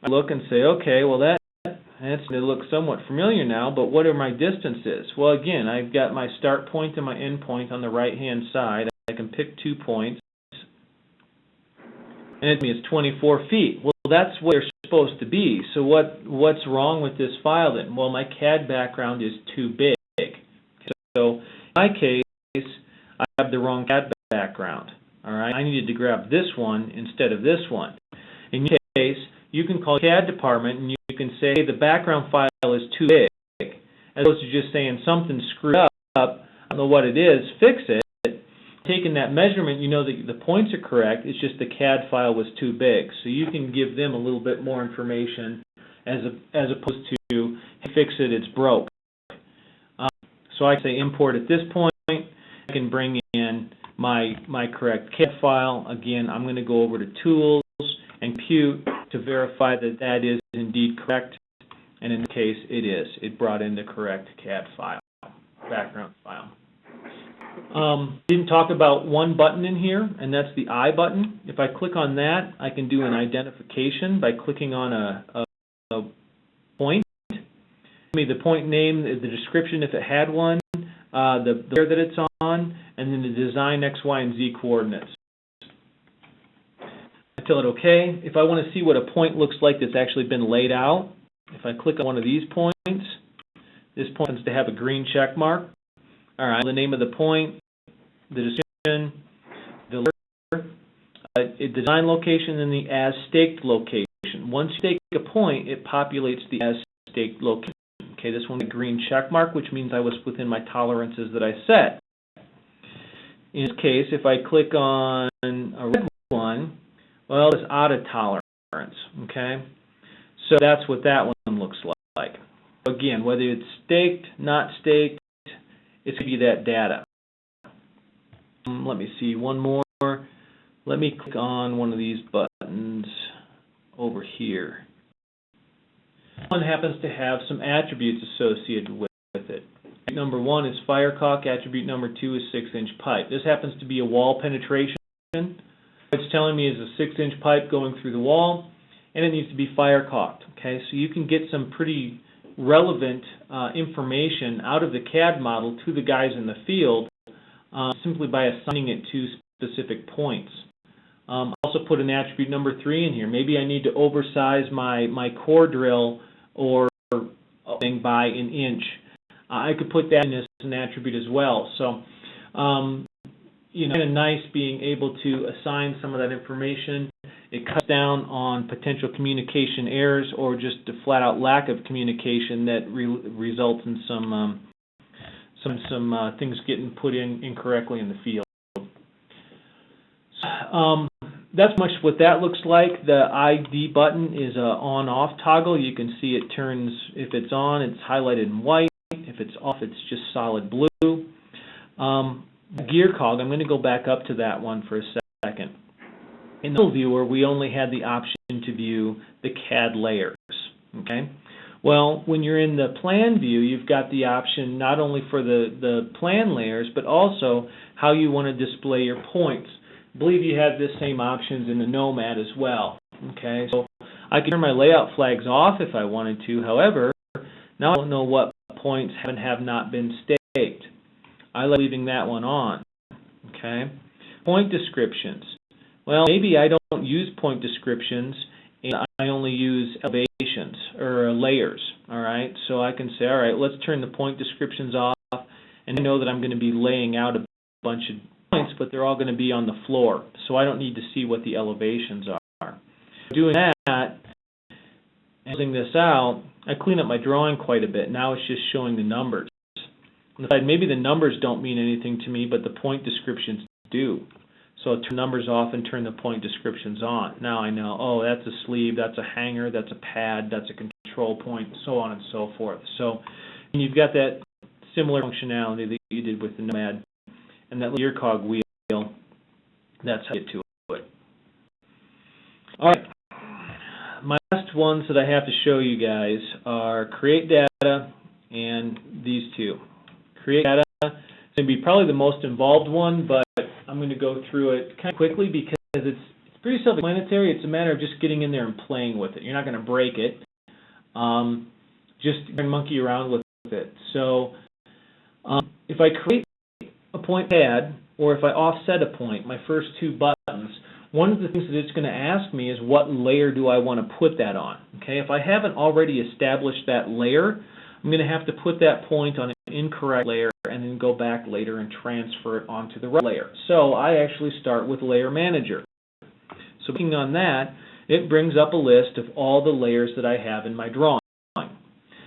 I look and say, okay, well that's going to look somewhat familiar now, but what are my distances? Well, again, I've got my start point and my end point on the right-hand side. I can pick 2 points, and it's 24 feet. Well, that's what they're supposed to be. So what's wrong with this file then? Well, my CAD background is too big. So in my case, I have the wrong CAD background. All right, I needed to grab this one instead of this one. In your case, you can call the CAD department and you can say, hey, the background file is too big, as opposed to just saying something screwed up, I don't know what it is, fix it. Taking that measurement, you know that the points are correct, it's just the CAD file was too big. So you can give them a little bit more information as opposed to, hey, fix it, it's broke. So I say import at this point. I can bring in my correct CAD file. Again, I'm going to go over to Tools and Compute to verify that that is indeed correct. And in this case, it is. It brought in the correct CAD file, background file. Didn't talk about one button in here, and that's the I button. If I click on that, I can do an identification by clicking on a point. Give me the point name, the description if it had one, the layer that it's on, and then the design X, Y, and Z coordinates. I tell it OK. If I want to see what a point looks like that's actually been laid out, if I click on one of these points, this point happens to have a green check mark. All right, the name of the point, the description, the layer, the design location, and the as staked location. Once you stake a point, it populates the as staked location. Okay, this one has a green check mark, which means I was within my tolerances that I set. In this case, if I click on a red one, well, it's out of tolerance. Okay, so that's what that one looks like. Again, whether it's staked, not staked, it's going to be that data. Let me see one more. Let me click on one of these buttons over here. One happens to have some attributes associated with it. Number 1 is fire caulk. Attribute number 2 is 6-inch pipe. This happens to be a wall penetration. What it's telling me is a 6-inch pipe going through the wall, and it needs to be fire caulked. Okay, so you can get some pretty relevant information out of the CAD model to the guys in the field simply by assigning it to specific points. Also put an attribute number 3 in here. Maybe I need to oversize my core drill or thing by an inch. I could put that in as an attribute as well. So, you know, kind of nice being able to assign some of that information. It cuts down on potential communication errors or just a flat-out lack of communication that results in some things getting put in incorrectly in the field. That's much what that looks like. The ID button is a on-off toggle. You can see it turns, if it's on, it's highlighted in white. If it's off, it's just solid blue. Gear cog, I'm going to go back up to that one for a second. In the viewer, we only had the option to view the CAD layers. Okay. Well, when you're in the plan view, you've got the option not only for the plan layers, but also how you want to display your points. I believe you have the same options in the Nomad as well. Okay, so I can turn my layout flags off if I wanted to. However, now I don't know what points have and have not been staked. I like leaving that one on. Okay, point descriptions. Well, maybe I don't use point descriptions and I only use elevations or layers. All right, so I can say, all right, let's turn the point descriptions off, and I know that I'm going to be laying out a bunch of points, but they're all going to be on the floor, so I don't need to see what the elevations are. Doing that and closing this out, I clean up my drawing quite a bit. Now it's just showing the numbers. On the side, maybe the numbers don't mean anything to me, but the point descriptions do. So I'll turn numbers off and turn the point descriptions on. Now I know, oh, that's a sleeve, that's a hanger, that's a pad, that's a control point, so on and so forth. So and you've got that similar functionality that you did with the Nomad. And that gear cog wheel, that's how you get to it. All right, my last ones that I have to show you guys are create data and these two. Create data is going to be probably the most involved one, but I'm going to go through it kind of quickly because it's pretty self-explanatory. It's a matter of just getting in there and playing with it. You're not going to break it. Just monkey around with it. So if I create a point pad, or if I offset a point, my first two buttons, one of the things that it's going to ask me is what layer do I want to put that on. Okay, if I haven't already established that layer, I'm going to have to put that point on an incorrect layer and then go back later and transfer it onto the right layer. So I actually start with Layer Manager. So clicking on that, it brings up a list of all the layers that I have in my drawing, as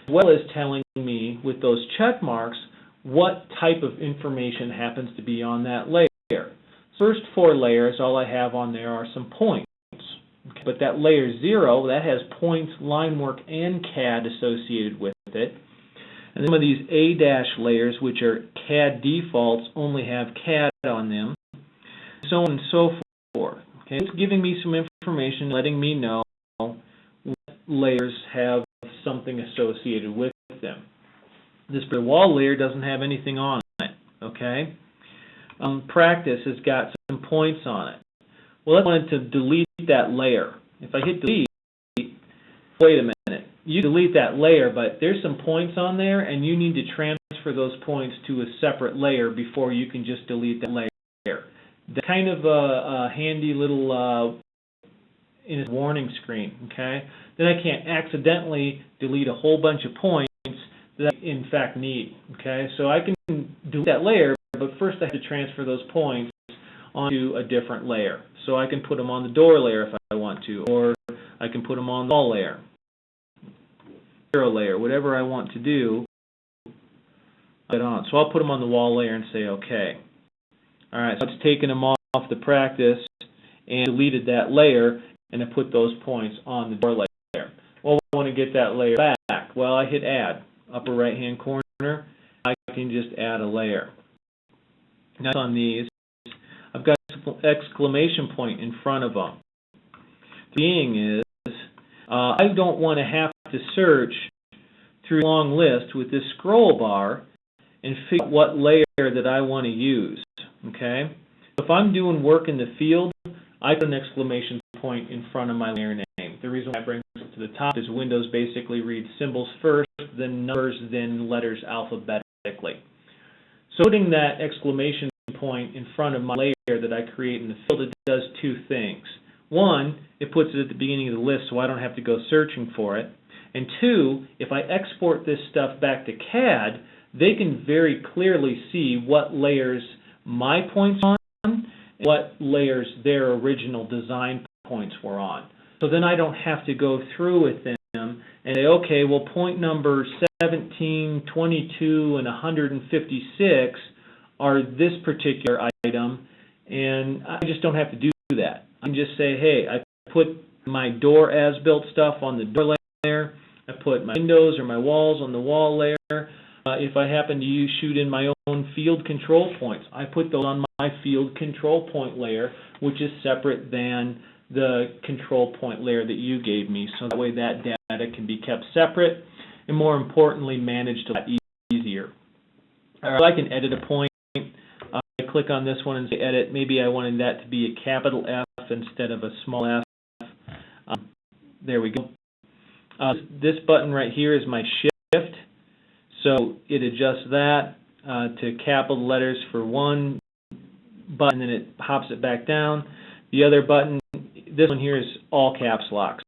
well as telling me with those check marks what type of information happens to be on that layer. First four layers, all I have on there are some points. Okay, but that layer 0, that has points, line work, and CAD associated with it. And some of these A- layers, which are CAD defaults, only have CAD on them, so on and so forth. Okay, it's giving me some information, letting me know what layers have something associated with them. This wall layer doesn't have anything on it, okay? practice has got some points on it. Well, I wanted to delete that layer. If I hit delete, wait a minute, you delete that layer, but there's some points on there, and you need to transfer those points to a separate layer before you can just delete that layer. That's kind of a handy little warning screen, okay? Then I can't accidentally delete a whole bunch of points that I in fact need, okay? So I can delete that layer, but first I have to transfer those points onto a different layer. So I can put them on the door layer if I want to, or I can put them on the wall layer, layer, whatever I want to do. So I'll put them on the wall layer and say OK. All right, so it's taken them off the practice and deleted that layer, and I put those points on the door layer. Well, I want to get that layer back. Well, I hit Add, upper right-hand corner. I can just add a layer. Now on these, I've got an exclamation point in front of them. The being is, I don't want to have to search through a long list with this scroll bar and figure out what layer that I want to use. Okay? If I'm doing work in the field, I put an exclamation point in front of my layer name. The reason why I bring it to the top is Windows basically reads symbols first, then numbers, then letters alphabetically. So putting that exclamation point in front of my layer that I create in the field, it does two things. One, it puts it at the beginning of the list so I don't have to go searching for it. And two, if I export this stuff back to CAD, they can very clearly see what layers my points are on and what layers their original design points were on. So then I don't have to go through with them and say, okay, well, point number 17, 22, and 156 are this particular item, and I just don't have to do that. I can just say, hey, I put my door as-built stuff on the door layer, I put my windows or my walls on the wall layer. If I happen to shoot in my own field control points, I put those on my field control point layer, which is separate than the control point layer that you gave me. So that way that data can be kept separate and, more importantly, managed a lot easier. So I can edit a point. I click on this one and say edit. Maybe I wanted that to be a capital F instead of a small f. There we go. This button right here is my shift. So it adjusts that to capital letters for one button, and it hops it back down. The other button, this one here, is all caps locks.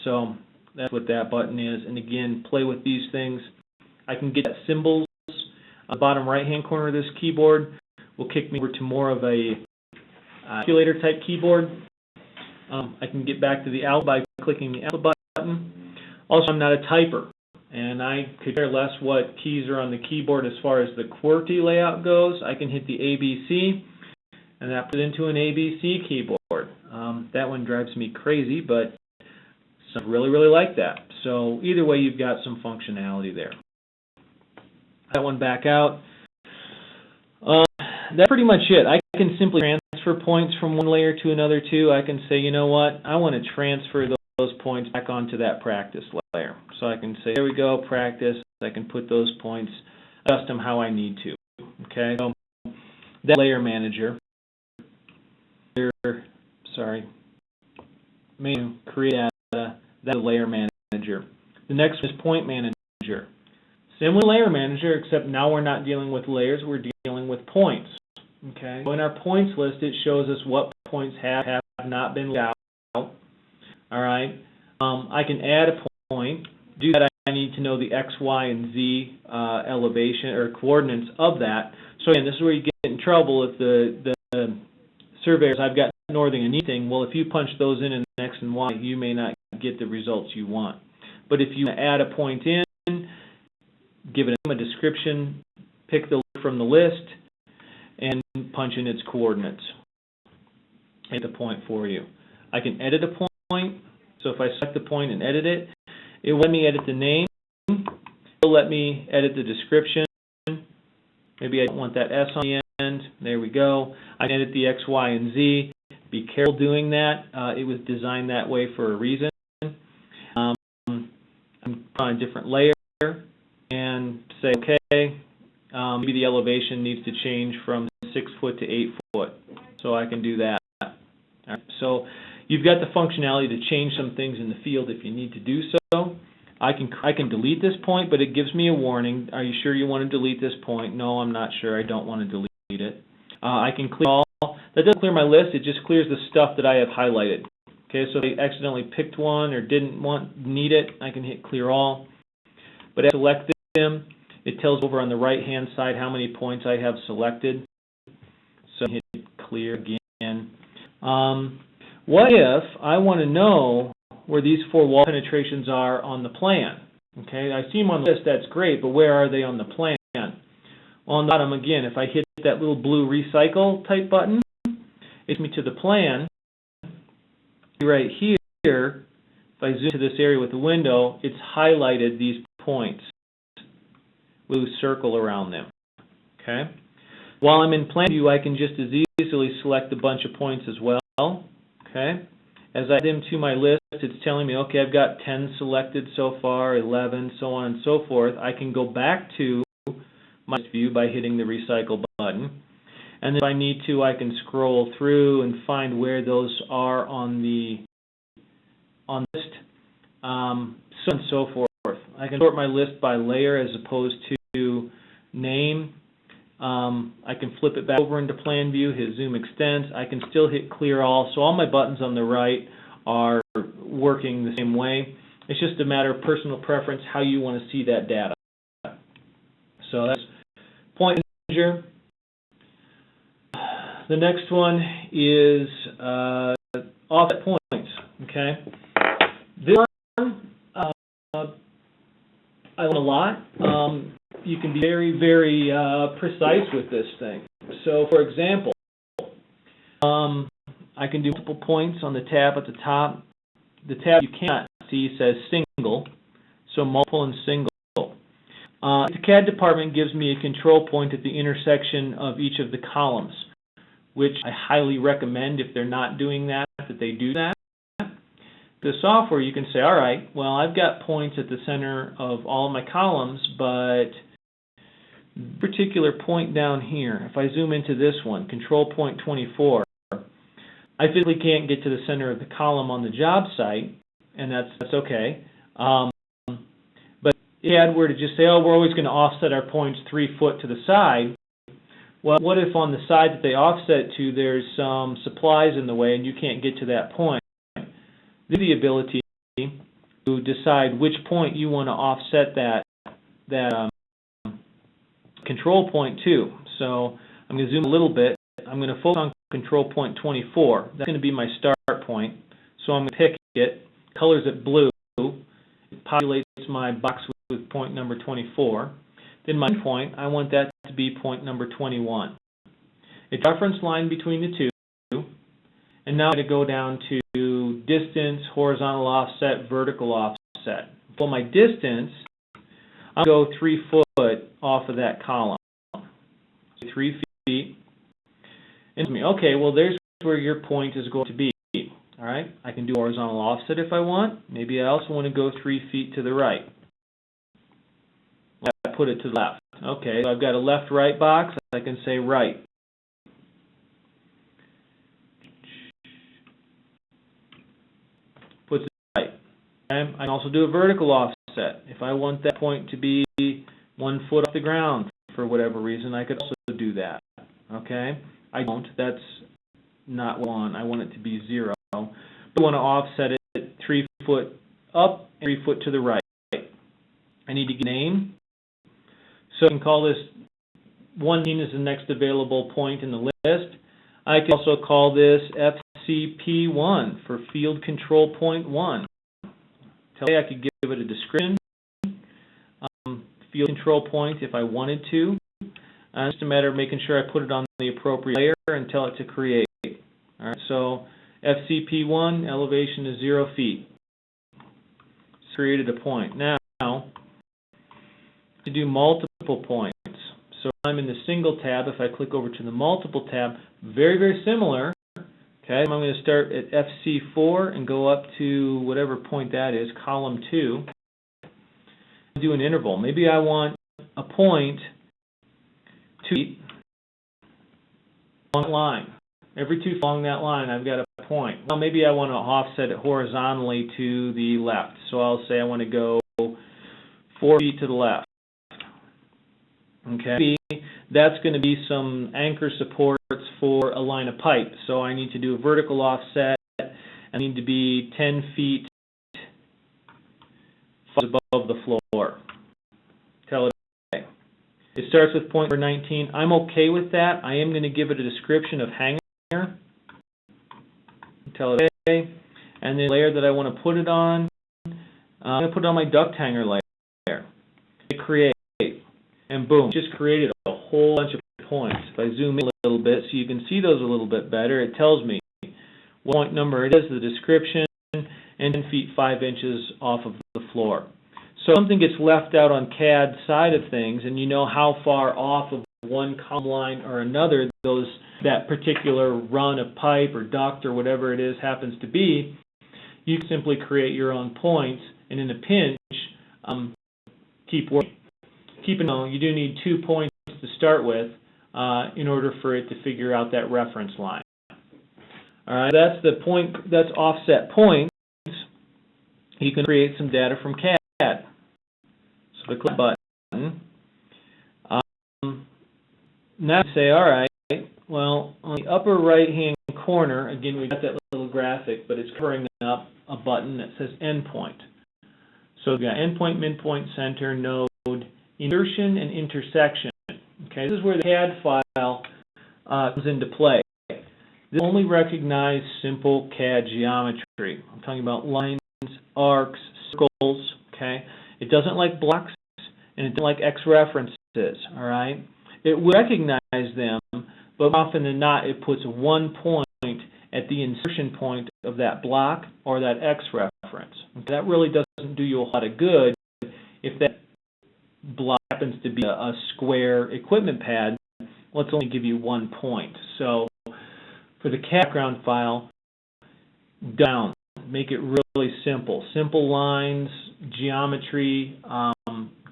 So that's what that button is. And again, play with these things. I can get symbols on the bottom right-hand corner of this keyboard. Will kick me over to more of a calculator type keyboard. I can get back to the alpha by clicking the alpha button. Also, I'm not a typer, and I could care less what keys are on the keyboard as far as the QWERTY layout goes. I can hit the ABC, and that puts it into an ABC keyboard. That one drives me crazy, but some really, really like that. So either way, you've got some functionality there. That one back out. That's pretty much it. I can simply transfer points from one layer to another too. I can say, you know what, I want to transfer those points back onto that practice layer. So I can say, there we go, practice. I can put those points, adjust them how I need to. Okay, so that layer manager, menu, create data, that's a layer manager. The next is point manager. Similar layer manager, except now we're not dealing with layers, we're dealing with points. Okay. So in our points list, it shows us what points have not been laid out. All right. I can add a point. To do that, I need to know the X, Y, and Z elevation or coordinates of that. So again, this is where you get in trouble if the surveyors, I've got northing and easting. Well, if you punch those in X and Y, you may not get the results you want. But if you add a point in, give it a description, pick the from the list, and punch in its coordinates. Hit the point for you. I can edit a point. So if I select the point and edit it, it will let me edit the name. It will let me edit the description. Maybe I don't want that S on the end. There we go. I can edit the X, Y, and Z. Be careful doing that. It was designed that way for a reason. I'm on a different layer and say, okay, maybe the elevation needs to change from 6 6 foot to 8 foot. So I can do that. All right. So you've got the functionality to change some things in the field if you need to do so. I can delete this point, but it gives me a warning. Are you sure you want to delete this point? No, I'm not sure. I don't want to delete it. I can clear all. That doesn't clear my list. It just clears the stuff that I have highlighted. Okay, so if I accidentally picked one or didn't need it, I can hit clear all. But as I select them, it tells over on the right-hand side how many points I have selected. So I hit clear again. What if I want to know where these 4 wall penetrations are on the plan? Okay, I see them on the list, that's great, but where are they on the plan? Well, on the bottom, again, if I hit that little blue recycle type button, it takes me to the plan. Right here, if I zoom to this area with the window, it's highlighted these points, blue circle around them. Okay. While I'm in plan view, I can just as easily select a bunch of points as well. Okay. As I add them to my list, it's telling me, okay, I've got 10 selected so far, 11, so on and so forth. I can go back to my view by hitting the recycle button. And if I need to, I can scroll through and find where those are on the list, so on and so forth. I can sort my list by layer as opposed to name. I can flip it back over into plan view, hit zoom extents. I can still hit clear all, so all my buttons on the right are working the same way. It's just a matter of personal preference, how you want to see that data. So that's point manager. The next one is offset points. Okay, this one I learned a lot. You can be very, very precise with this thing. So, for example, I can do multiple points on the tab at the top. The tab you cannot see says single, so multiple and single. The CAD department gives me a control point at the intersection of each of the columns, which I highly recommend if they're not doing that they do that. The software, you can say, all right, well, I've got points at the center of all of my columns, but particular point down here, if I zoom into this one, control point 24, I physically can't get to the center of the column on the job site, and that's okay. But if CAD were to just say, oh, we're always going to offset our points 3 foot to the side, well, what if on the side that they offset to, there's some supplies in the way and you can't get to that point? There's the ability to decide which point you want to offset that control point to. So I'm going to zoom a little bit. I'm going to focus on control point 24. That's going to be my start point. So I'm going to pick it, colors it blue, it populates my box with point number 24. Then my point, I want that to be point number 21. It's a reference line between the two. And now I'm going to go down to distance, horizontal offset, vertical offset. For my distance, I'll go 3 foot off of that column. 3 feet. And okay, well, there's where your point is going to be. All right, I can do horizontal offset if I want. Maybe I also want to go 3 feet to the right. I put it to the left. Okay, so I've got a left-right box. I can say right. Puts it right. And I can also do a vertical offset. If I want that point to be 1 foot off the ground for whatever reason, I could also do that. Okay, I don't. That's not what I want. I want it to be 0. But I want to offset it 3 foot up and 3 foot to the right. I need to get a name. So I can call this 1 as the next available point in the list. I can also call this FCP1 for Field Control Point 1. I could give it a description, field control point if I wanted to. It's just a matter of making sure I put it on the appropriate layer and tell it to create. All right, so FCP1, elevation is 0 feet. It's created a point. Now, to do multiple points. So I'm in the single tab. If I click over to the multiple tab, very, very similar. Okay, I'm going to start at FC4 and go up to whatever point that is, column 2. Do an interval. Maybe I want a point 2 feet that line. Every 2 feet along that line, I've got a point. Well, maybe I want to offset it horizontally to the left. So I'll say I want to go 4 feet to the left. Okay, that's going to be some anchor supports for a line of pipe. So I need to do a vertical offset. I need to be 10 feet above the floor. Tell it okay. It starts with point number 19. I'm okay with that. I am going to give it a description of hanger. Tell it okay. And the layer that I want to put it on, I'm going to put it on my duct hanger layer. Create. And boom, just created a whole bunch of points. If I zoom in a little bit so you can see those a little bit better, it tells me what point number it is, the description, and 10 feet 5 inches off of the floor. So if something gets left out on CAD side of things, and you know how far off of one column line or another that particular run of pipe or duct or whatever it is happens to be, you can simply create your own points, and in a pinch, keep working. Keep in mind, you do need 2 points to start with in order for it to figure out that reference line. All right, that's the point. That's offset points. You can create some data from CAD. So the click button. Now say, all right. Well, on the upper right-hand corner, again, we've got that little graphic, but it's covering up a button that says endpoint. So we've got endpoint, midpoint, center, node, insertion, and intersection. Okay, this is where the CAD file comes into play. This only recognizes simple CAD geometry. I'm talking about lines, arcs, circles. Okay, it doesn't like blocks and it doesn't like X references. All right, it will recognize them, but often than not, it puts 1 point at the insertion point of that block or that X reference. Okay, that really doesn't do you a lot of good if that block happens to be a square equipment pad. Let's only give you 1 point. So for the background file, down, make it really simple. Simple lines, geometry,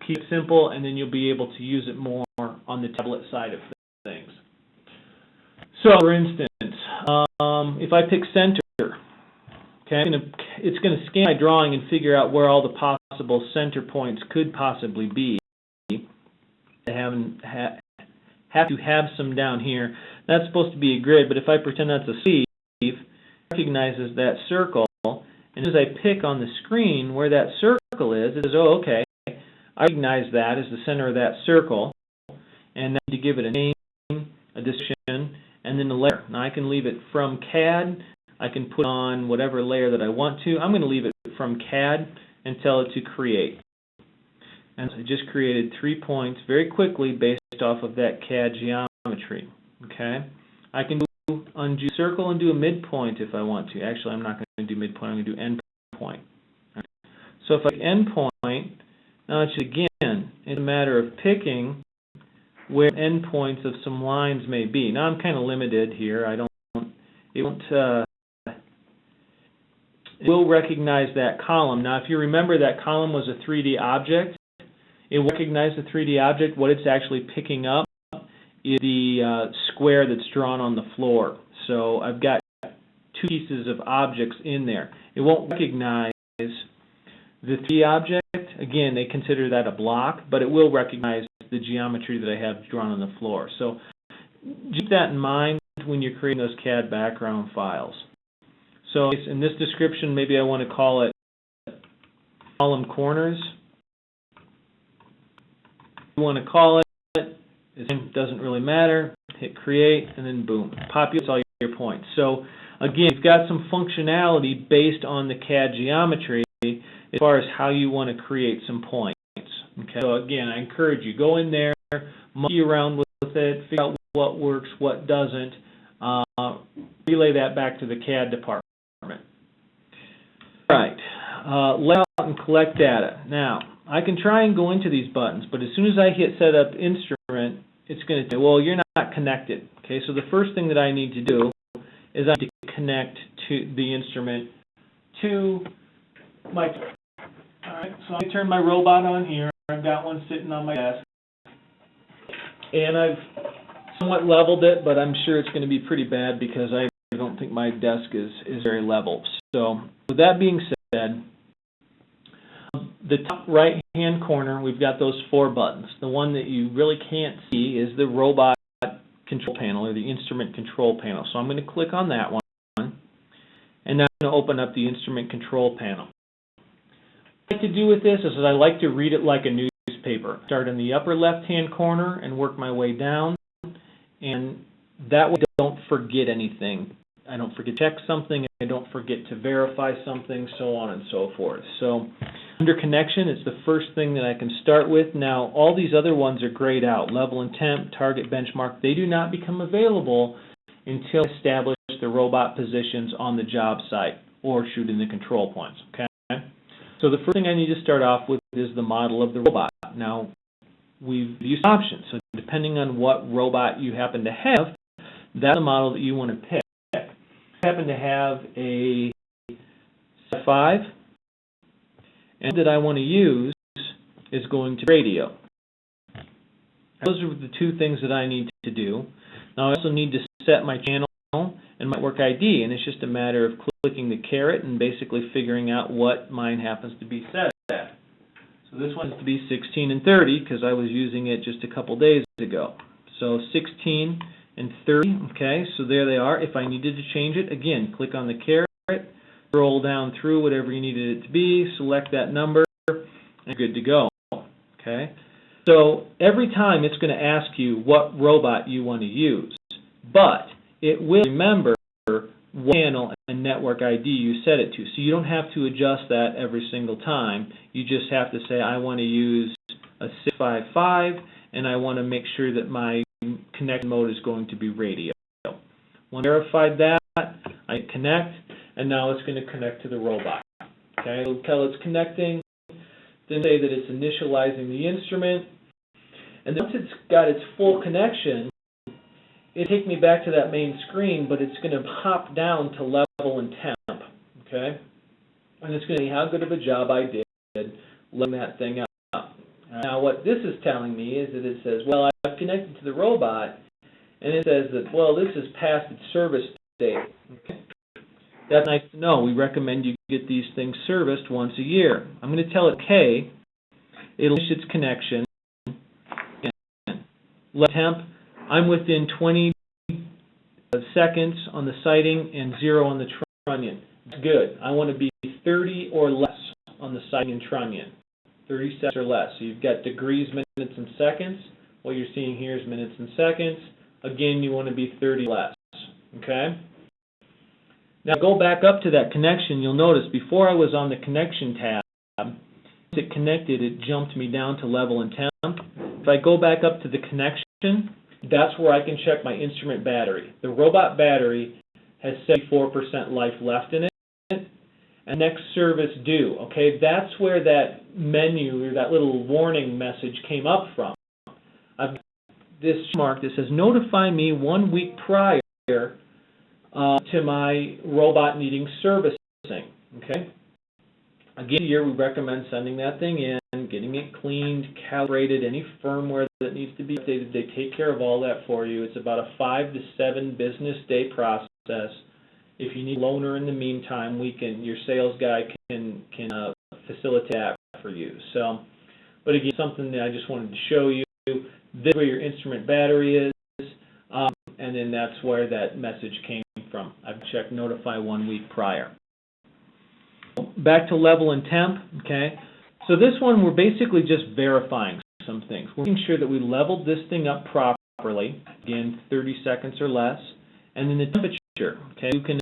keep it simple, and then you'll be able to use it more on the tablet side of things. So for instance, if I pick center, okay, it's going to scan my drawing and figure out where all the possible center points could possibly be. I have to have some down here. That's supposed to be a grid, but if I pretend that's a sleeve, it recognizes that circle, and as I pick on the screen where that circle is, it says, oh, okay, I recognize that as the center of that circle, and then to give it a name, a description, and then a layer. Now I can leave it from CAD. I can put on whatever layer that I want to. I'm going to leave it from CAD and tell it to create. And so I just created 3 points very quickly based off of that CAD geometry. Okay, I can undo circle and do a midpoint if I want to. Actually, I'm not going to do midpoint. I'm going to do endpoint. So if I do endpoint, now it's again, it's a matter of picking where endpoints of some lines may be. Now I'm kind of limited here. It will recognize that column. Now, if you remember, that column was a 3D object. It will recognize the 3D object. What it's actually picking up is the square that's drawn on the floor. So I've got 2 pieces of objects in there. It won't recognize the 3D object. Again, they consider that a block, but it will recognize the geometry that I have drawn on the floor. So keep that in mind when you're creating those CAD background files. So in this description, maybe I want to call it column corners. You want to call it doesn't really matter. Hit create, and then boom, populates all your points. So again, you've got some functionality based on the CAD geometry as far as how you want to create some points. Okay. So again, I encourage you, go in there, monkey around with it, figure out what works, what doesn't, relay that back to the CAD department. All right, layout and collect data. Now, I can try and go into these buttons, but as soon as I hit set up instrument, it's going to say, well, you're not connected. Okay, so the first thing that I need to do is I need to connect to the instrument to my. All right, so I turn my robot on here. I've got one sitting on my desk, and I've somewhat leveled it, but I'm sure it's going to be pretty bad because I don't think my desk is very level. So with that being said, the top right-hand corner, we've got those 4 buttons. The one that you really can't see is the robot control panel or the instrument control panel. So I'm going to click on that one, and now I'm going to open up the instrument control panel. What I like to do with this is I like to read it like a newspaper. Start in the upper left-hand corner and work my way down, and that way I don't forget anything. I don't forget to check something, I don't forget to verify something, so on and so forth. So under connection, it's the first thing that I can start with. Now, all these other ones are grayed out. Level and temp, target, benchmark, they do not become available until I establish the robot positions on the job site or shooting the control points. Okay. So the first thing I need to start off with is the model of the robot. Now, we've used options. So depending on what robot you happen to have, that's the model that you want to pick. I happen to have a 5, and that I want to use is going to radio. Those are the 2 things that I need to do. Now I also need to set my channel and my network ID, and it's just a matter of clicking the caret and basically figuring out what mine happens to be set at. So this one is to be 16 and 30 because I was using it just a couple days ago. So 16 and 30, okay, so there they are. If I needed to change it, again, click on the caret, scroll down through whatever you needed it to be, select that number, and good to go, okay? So every time it's going to ask you what robot you want to use, but it will remember what channel and network ID you set it to. So you don't have to adjust that every single time. You just have to say, I want to use a 655, and I want to make sure that my connection mode is going to be radio. Once I verified that, I connect, and now it's going to connect to the robot. Okay, it'll tell it's connecting, then say that it's initializing the instrument, and once it's got its full connection, it'll take me back to that main screen, but it's going to hop down to level and temp. Okay, and it's going to see how good of a job I did letting that thing up. Now what this is telling me is that it says, well, I've connected to the robot, and it says that, well, this is past its service date. Okay. That's nice to know. We recommend you get these things serviced once a year. I'm going to tell it okay. It'll finish its connection. Let temp. I'm within 20 seconds on the sighting and 0 on the trunnion. That's good. I want to be 30 or less on the sighting and trunnion. 30 seconds or less. So you've got degrees, minutes, and seconds. What you're seeing here is minutes and seconds. Again, you want to be 30 less. Okay? Now go back up to that connection. You'll notice before I was on the connection tab, once it connected, it jumped me down to level and temp. If I go back up to the connection, that's where I can check my instrument battery. The robot battery has 74% life left in it. And next service due. Okay, that's where that menu or that little warning message came up from. I've got this mark that says notify me 1 week prior to my robot needing servicing. Okay. Again, here we recommend sending that thing in, getting it cleaned, calibrated, any firmware that needs to be updated. They take care of all that for you. It's about a 5 to 7 business day process. If you need a loaner in the meantime, your sales guy can facilitate that for you. So, but again, something that I just wanted to show you. This is where your instrument battery is, and then that's where that message came from. I've checked notify 1 week prior. Back to level and temp, okay? So this one, we're basically just verifying some things. We're making sure that we leveled this thing up properly, again, 30 seconds or less, and then the temperature, okay? You can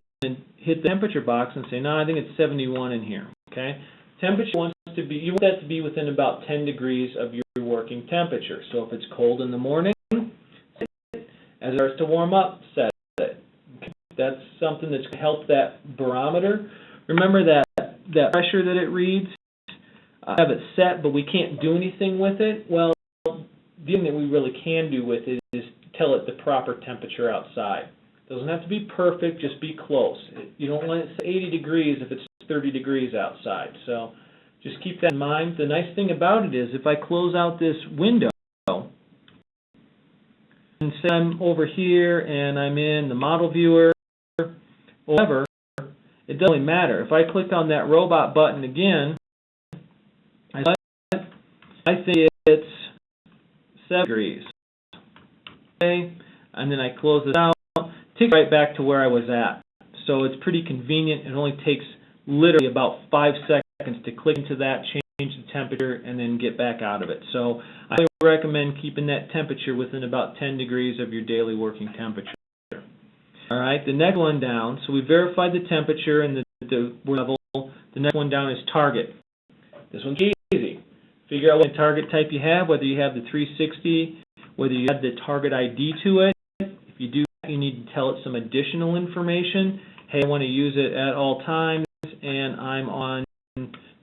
hit the temperature box and say, no, I think it's 71 in here, okay? Temperature you want that to be within about 10 degrees of your working temperature. So if it's cold in the morning, set it. As it starts to warm up, set it. Okay? That's something that's going to help that barometer. Remember that pressure that it reads, have it set, but we can't do anything with it. Well, the thing that we really can do with it is tell it the proper temperature outside. It doesn't have to be perfect, just be close. You don't want it to say 80 degrees if it's 30 degrees outside. So just keep that in mind. The nice thing about it is if I close out this window and say I'm over here and I'm in the model viewer, or whatever, it doesn't really matter. If I click on that robot button again, I think it's 7 degrees. Okay, and then I close it out. It takes me right back to where I was at. So it's pretty convenient. It only takes literally about 5 seconds to click into that, change the temperature, and then get back out of it. So I recommend keeping that temperature within about 10 degrees of your daily working temperature. All right, the next one down, so we verified the temperature and the level. The next one down is target. This one's easy. Figure out what target type you have, whether you have the 360, whether you add the target ID to it. If you do that, you need to tell it some additional information. Hey, I want to use it at all times, and I'm on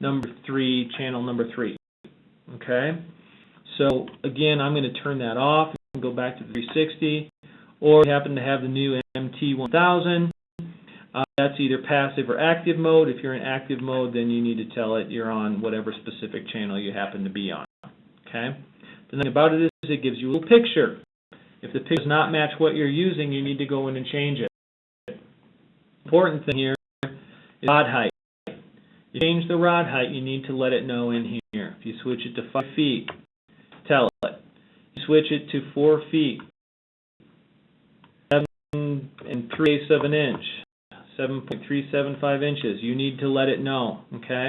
number 3, channel number 3. Okay? So, again, I'm going to turn that off and go back to the 360. Or if you happen to have the new MT1000, that's either passive or active mode. If you're in active mode, then you need to tell it you're on whatever specific channel you happen to be on. Okay? The thing about it is it gives you a little picture. If the picture does not match what you're using, you need to go in and change it. The important thing here is rod height. You change the rod height, you need to let it know in here. If you switch it to 5 feet, tell it. You switch it to 4 feet, 7 3/8 of an inch, 7.375 inches. You need to let it know, okay?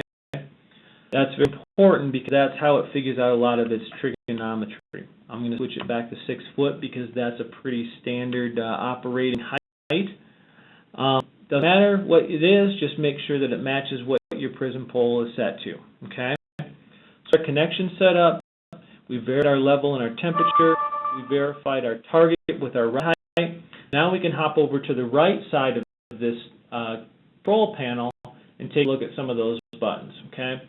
That's very important because that's how it figures out a lot of its trigonometry. I'm going to switch it back to 6 foot because that's a pretty standard operating height. Doesn't matter what it is, just make sure that it matches what your prism pole is set to, okay? So our connection set up, we verified our level and our temperature, we verified our target with our rod height. Now we can hop over to the right side of this control panel and take a look at some of those buttons, okay?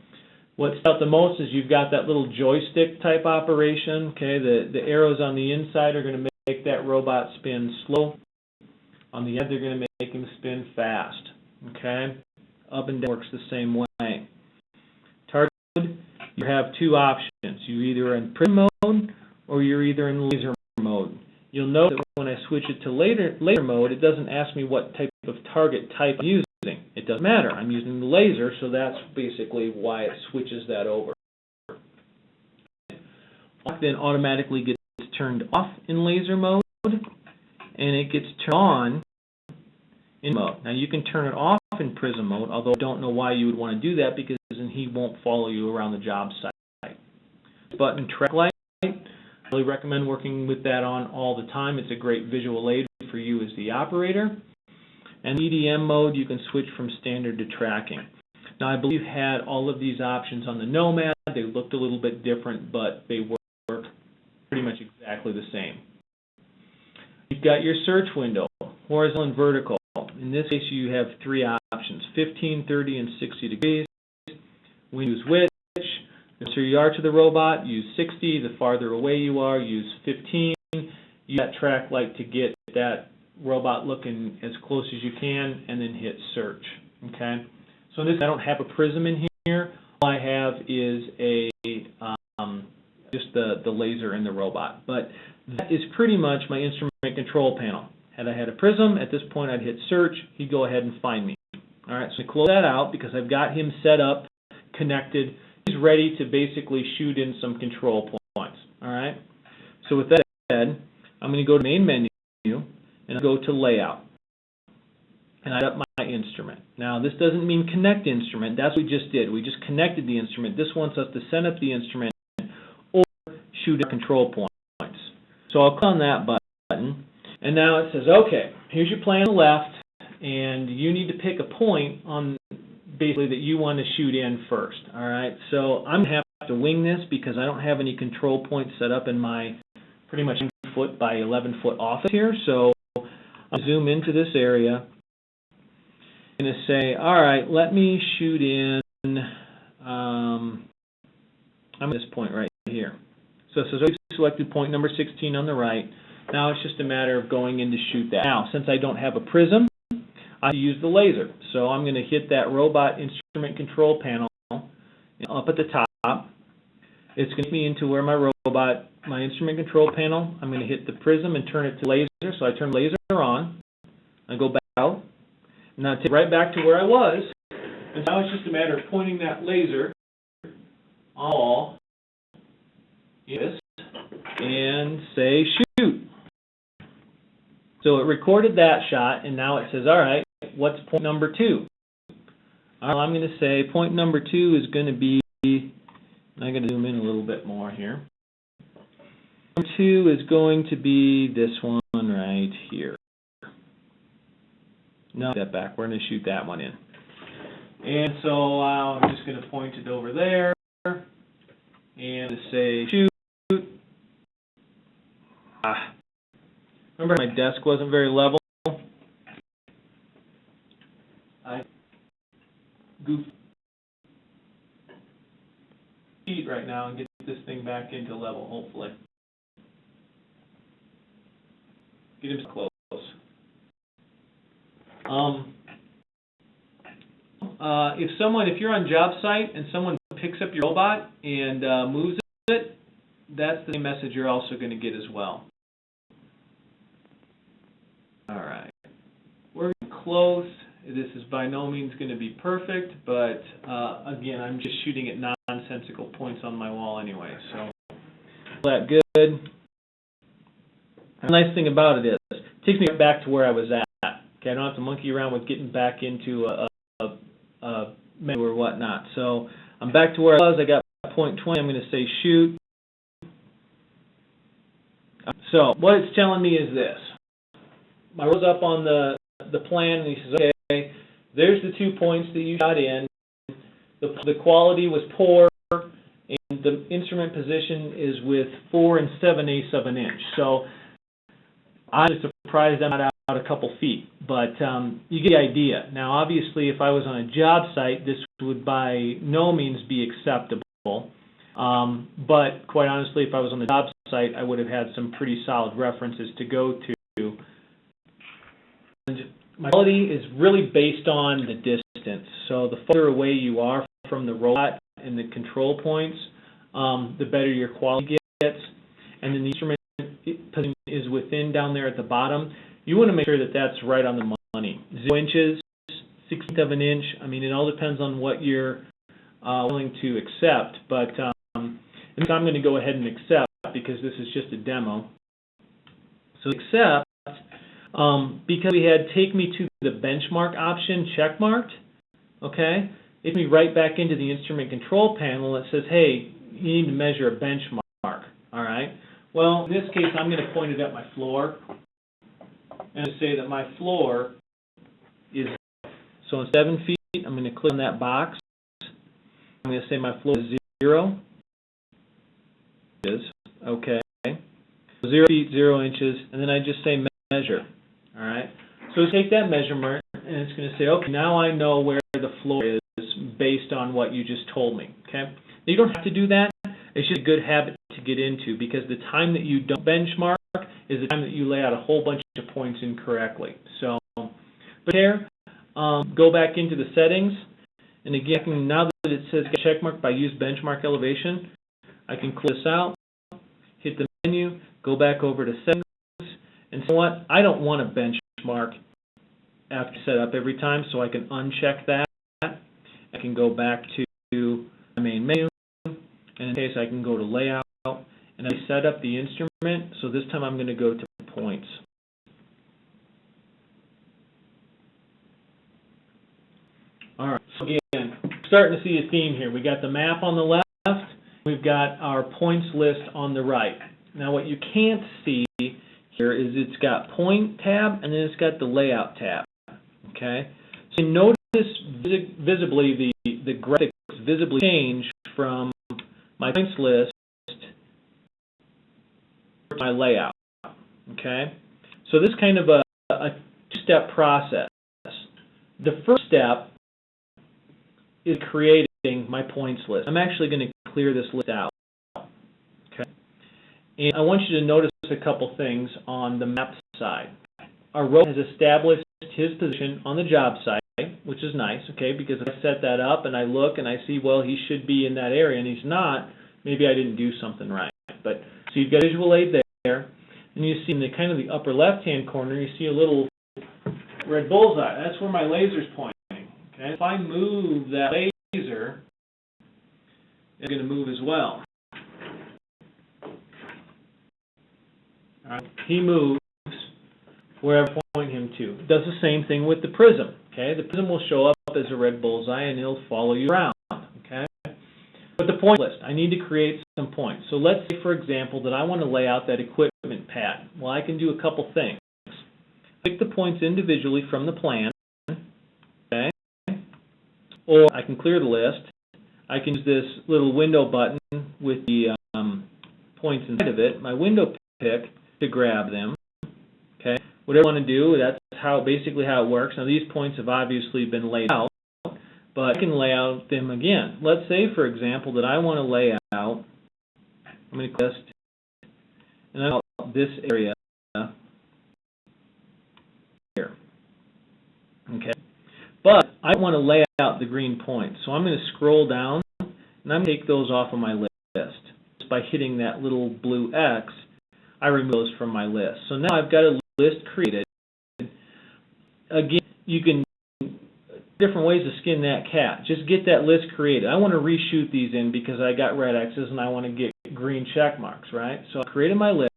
What's out the most is you've got that little joystick type operation, okay? The arrows on the inside are going to make that robot spin slow. On the end, they're going to make him spin fast, okay? Up and down works the same way. Target mode, you have 2 options. You're either in prism mode or you're either in laser mode. You'll note that when I switch it to laser mode, it doesn't ask me what type of target type I'm using. It doesn't matter. I'm using the laser, so that's basically why it switches that over. Lock then automatically gets turned off in laser mode, and it gets turned on in mode. Now you can turn it off in prism mode, although I don't know why you would want to do that because then he won't follow you around the job site. Button track light. I really recommend working with that on all the time. It's a great visual aid for you as the operator. And EDM mode, you can switch from standard to tracking. Now I believe you had all of these options on the Nomad. They looked a little bit different, but they work pretty much exactly the same. You've got your search window, horizontal and vertical. In this case, you have 3 options, 15, 30, and 60 degrees. We use which. The closer you are to the robot, use 60. The farther away you are, use 15. Use that track light to get that robot looking as close as you can, and then hit search. Okay. So in this, I don't have a prism in here. All I have is a just the laser in the robot. But that is pretty much my instrument control panel. Had I had a prism, at this point I'd hit search. He'd go ahead and find me. All right. So I close that out because I've got him set up, connected. He's ready to basically shoot in some control points. All right. So with that said, I'm going to go to main menu. And I'll go to layout, and I set up my instrument. Now this doesn't mean connect instrument, that's what we just did. We just connected the instrument. This wants us to set up the instrument or shoot our control points. So I'll click on that button, and now it says, okay, here's your plan on the left, and you need to pick a point on basically that you want to shoot in first. All right, so I'm going to have to wing this because I don't have any control points set up in my pretty much 10 foot by 11 foot office here, so I'll zoom into this area. I'm going to say, all right, let me shoot in, I'm at this point right here. So it says, we've selected point number 16 on the right. Now it's just a matter of going in to shoot that. Now, since I don't have a prism, I use the laser. So I'm going to hit that robot instrument control panel up at the top. It's going to get me into where my robot my instrument control panel. I'm going to hit the prism and turn it to laser. So I turn laser on. I go back out. Now I take it right back to where I was. And now it's just a matter of pointing that laser all this and say shoot. So it recorded that shot, and now it says, all right, what's point number 2? I'm going to say point number 2 is going to be, I'm going to zoom in a little bit more here. Number 2 is going to be this one right here. No, step back. We're going to shoot that one in. And so I'm just going to point it over there and say shoot. Remember, my desk wasn't very level. I goofed feet right now and get this thing back into level, hopefully. Get him close. If you're on job site and someone picks up your robot and moves it, that's the same message you're also going to get as well. All right, we're close. This is by no means going to be perfect, but again, I'm just shooting at nonsensical points on my wall anyway, so that good. The nice thing about it is, it takes me back to where I was at. Okay, I don't have to monkey around with getting back into a menu or whatnot. So I'm back to where I was. I got point 20. I'm going to say shoot. So what it's telling me is this. I rose up on the plan, and he says, okay, there's the 2 points that you shot in. The quality was poor, and the instrument position is with 4 7/8 of an inch. So I'm just surprised I'm not out a couple feet, but you get the idea. Now, obviously, if I was on a job site, this would by no means be acceptable. But quite honestly, if I was on the job site, I would have had some pretty solid references to go to. And my quality is really based on the distance. So the further away you are from the robot and the control points, the better your quality gets. And then the instrument position is within down there at the bottom. You want to make sure that that's right on the money. 0 inches, 1/16 of an inch. I mean, it all depends on what you're willing to accept. But I'm going to go ahead and accept because this is just a demo. So accept. Because we had take me to the benchmark option check marked, okay, it takes me right back into the instrument control panel. It says, hey, you need to measure a benchmark, all right. Well, in this case, I'm going to point it at my floor and say that my floor is, so in 7 feet, I'm going to click on that box. I'm going to say my floor is 0. Okay. 0 feet, 0 inches, and then I just say measure. All right. So take that measurement, and it's going to say, okay, now I know where the floor is based on what you just told me. Okay. Now, you don't have to do that. It's just a good habit to get into because the time that you don't benchmark is the time that you lay out a whole bunch of points incorrectly. So, but there, go back into the settings, and again, now that it says check mark by use benchmark elevation, I can close this out, hit the menu, go back over to settings. And so what? I don't want to benchmark after setup every time, so I can uncheck that. I can go back to the main menu, and in this case I can go to layout, and I set up the instrument, so this time I'm going to go to points. Alright, so again, starting to see a theme here. We got the map on the left, we've got our points list on the right. Now what you can't see here is it's got point tab and then it's got the layout tab. Okay, so you notice visibly the graphics visibly change from my points list to my layout. Okay, so this is kind of a two-step process. The first step is creating my points list. I'm actually going to clear this list out. Okay, and I want you to notice a couple things on the map side. Our robot has established his position on the job site, which is nice, okay, because if I set that up and I look and I see, well, he should be in that area and he's not, maybe I didn't do something right. But So you've got visual aid there, and you see in the kind of the upper left-hand corner, you see a little red bullseye. That's where my laser's pointing. Okay? If I move that laser, it's going to move as well. All right. He moves wherever I point him to. It does the same thing with the prism. Okay? The prism will show up as a red bullseye, and it'll follow you around. Okay? But the point list, I need to create some points. So let's say, for example, that I want to lay out that equipment pad. Well, I can do a couple things. Pick the points individually from the plan, okay? Or I can clear the list. I can use this little window button with the points inside of it, my window pick, to grab them. Okay, whatever I want to do, that's basically how it works. Now these points have obviously been laid out, but I can lay out them again. Let's say, for example, that I want to lay out, I'm going to list, and I want this area here. Okay, but I want to lay out the green points, so I'm going to scroll down and I'm going to take those off of my list. Just by hitting that little blue X, I remove those from my list. So now I've got a list created. Again, you can different ways to skin that cat. Just get that list created. I want to reshoot these in because I got red X's and I want to get green check marks, right? So I created my list.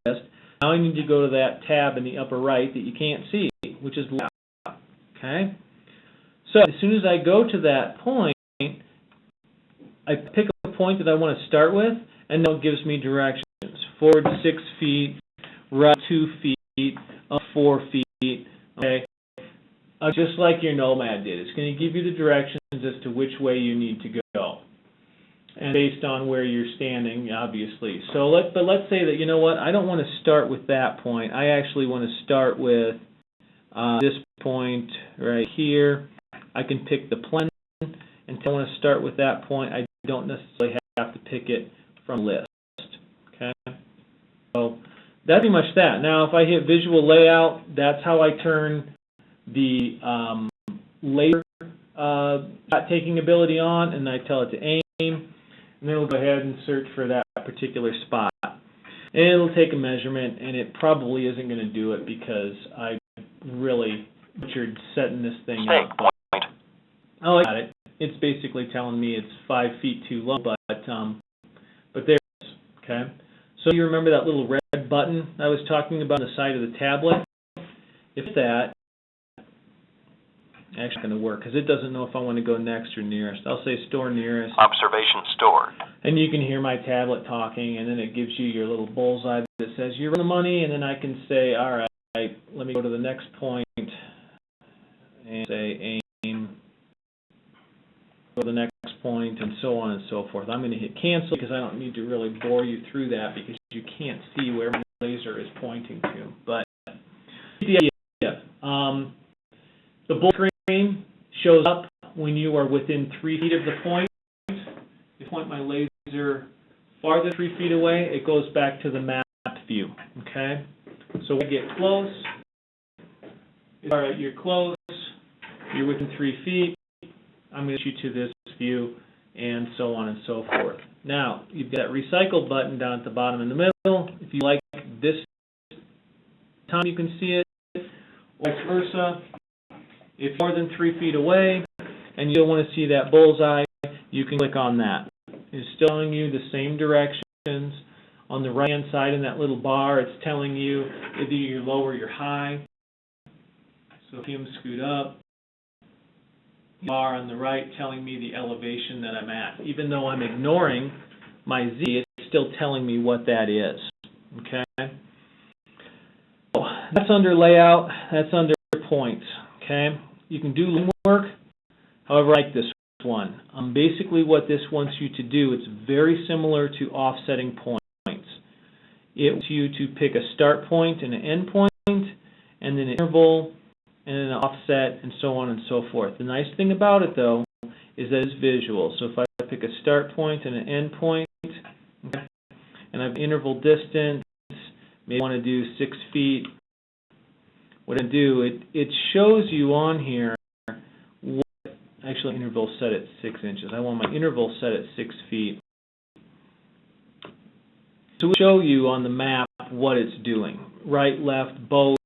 Now I need to go to that tab in the upper right that you can't see, which is layout. Okay? So as soon as I go to that point, I pick a point that I want to start with, and now it gives me directions. Forward 6 feet, right 2 feet, up 4 feet. Okay? Just like your Nomad did. It's going to give you the directions as to which way you need to go. And based on where you're standing, obviously. So let's say that, you know what, I don't want to start with that point. I actually want to start with this point right here. I can pick the plan, and if I want to start with that point, I don't necessarily have to pick it from the list. Okay? So that's pretty much that. Now, if I hit visual layout, that's how I turn the laser taking ability on, and I tell it to aim, and then we'll go ahead and search for that particular spot. And it'll take a measurement, and it probably isn't going to do it because I really butchered setting this thing up. Oh, I got it. It's basically telling me it's 5 feet too low, but there it is. Okay. So you remember that little red button I was talking about on the side of the tablet? If that actually going to work, because it doesn't know if I want to go next or nearest. I'll say store nearest. Observation stored. And you can hear my tablet talking, and then it gives you your little bullseye that says you're on the money, and then I can say, all right, let me go to the next point and say aim. Go to the next point, and so on and so forth. I'm going to hit cancel because I don't need to really bore you through that because you can't see where my laser is pointing to. But the idea, the bull screen shows up when you are within 3 feet of the point. If I point my laser farther 3 feet away, it goes back to the map view. Okay, so when I get close, all right, you're close, you're within 3 feet. I'm going to shoot you to this view, and so on and so forth. Now, you've got that recycle button down at the bottom in the middle. If you like this time, you can see it, or vice versa. If you're more than 3 feet away and you don't want to see that bullseye, you can click on that. It's still telling you the same directions. On the right-hand side in that little bar, it's telling you either you're low or you're high. So if you scoot up, bar on the right telling me the elevation that I'm at. Even though I'm ignoring my Z, it's still telling me what that is. Okay? So that's under layout, that's under points. Okay? You can do line work, however, I like this one. Basically what this wants you to do, it's very similar to offsetting points. It wants you to pick a start point and an end point, and then an interval, and an offset, and so on and so forth. The nice thing about it, though, is that it's visual. So if I pick a start point and an end point, okay, and I have interval distance, maybe I want to do 6 feet, what I do, it shows you on here what, actually interval set at 6 inches. I want my interval set at 6 feet. So we'll show you on the map what it's doing. Right, left, both.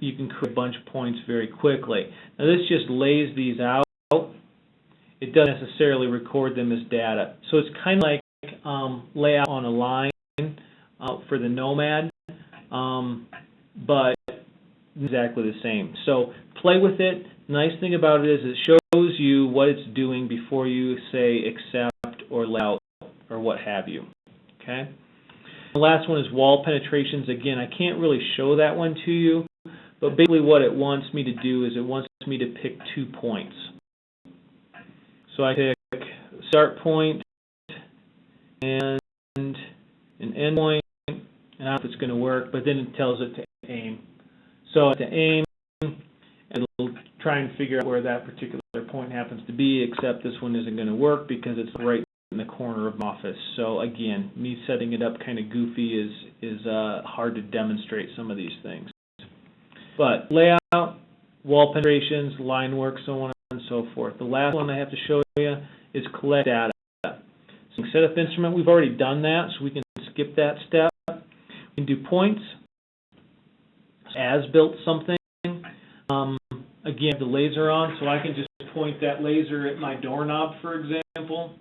You can create a bunch of points very quickly. Now this just lays these out. It doesn't necessarily record them as data. So it's kind of like layout on a line for the Nomad, but exactly the same. So play with it. Nice thing about it is it shows you what it's doing before you say accept or layout or what have you. Okay. The last one is wall penetrations. Again, I can't really show that one to you, but basically what it wants me to do is it wants me to pick 2 points. So I pick start point and an end point, and I don't know if it's going to work, but then it tells it to aim. So to aim, it'll try and figure out where that particular point happens to be, except this one isn't going to work because it's right in the corner of my office. So again, me setting it up kind of goofy is hard to demonstrate some of these things. But layout, wall penetrations, line work, so on and so forth. The last one I have to show you is collect data. So set up instrument, we've already done that, so we can skip that step. We can do points, as built something. Again, the laser on, so I can just point that laser at my doorknob, for example.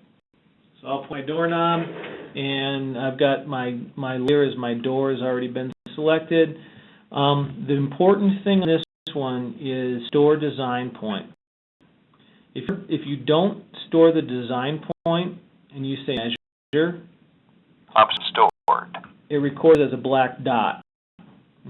So I'll point my doorknob, and I've got my layer as my door has already been selected. The important thing on this one is store design point. If you don't store the design point and you say measure, option stored, it records as a black dot.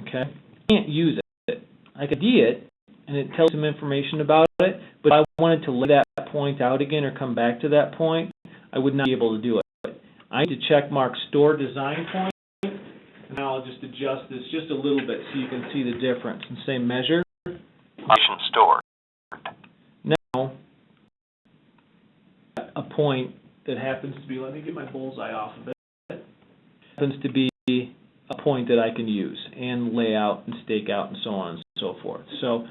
Okay, I can't use it. I can ID it, and it tells some information about it. But if I wanted to lay that point out again or come back to that point, I would not be able to do it. I need to check mark store design point. And now I'll just adjust this just a little bit so you can see the difference and say measure. option stored. Now, a point that happens to be, let me get my bullseye off of it, happens to be a point that I can use and lay out and stake out and so on and so forth. So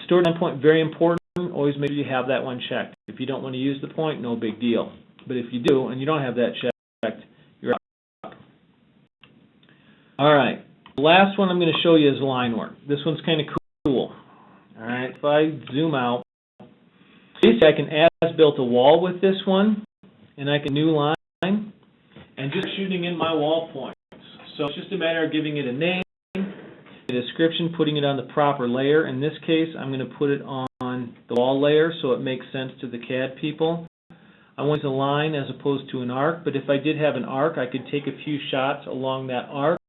store design point, very important. Always make sure you have that one checked. If you don't want to use the point, no big deal. But if you do and you don't have that checked, you're out. All right, the last one I'm going to show you is line work. This one's kind of cool. All right, if I zoom out, basically I can as-built a wall with this one, and I can new line, and just shooting in my wall points. So it's just a matter of giving it a name, a description, putting it on the proper layer. In this case, I'm going to put it on the wall layer so it makes sense to the CAD people. I want a line as opposed to an arc, but if I did have an arc, I could take a few shots along that arc.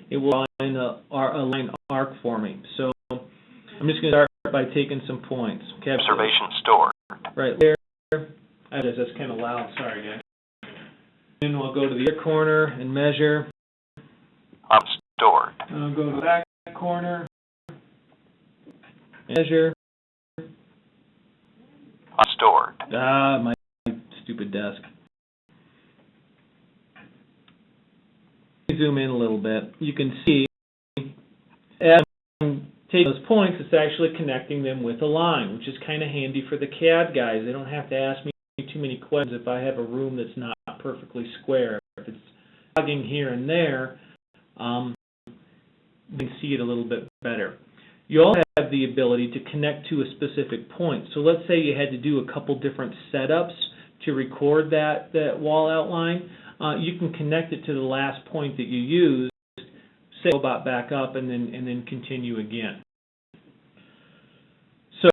It will line a line arc for me. So I'm just going to start by taking some points. Observation stored. Right there. That's kind of loud. Sorry, guys. Then we'll go to the other corner and measure. Option stored. I'll go to the back corner. Measure. Stored. My stupid desk. Zoom in a little bit. You can see as I'm taking those points, it's actually connecting them with a line, which is kind of handy for the CAD guys. They don't have to ask me too many questions if I have a room that's not perfectly square. If it's plugging here and there, you can see it a little bit better. You also have the ability to connect to a specific point. So let's say you had to do a couple different setups to record that wall outline. You can connect it to the last point that you used, say go back up, and then continue again. So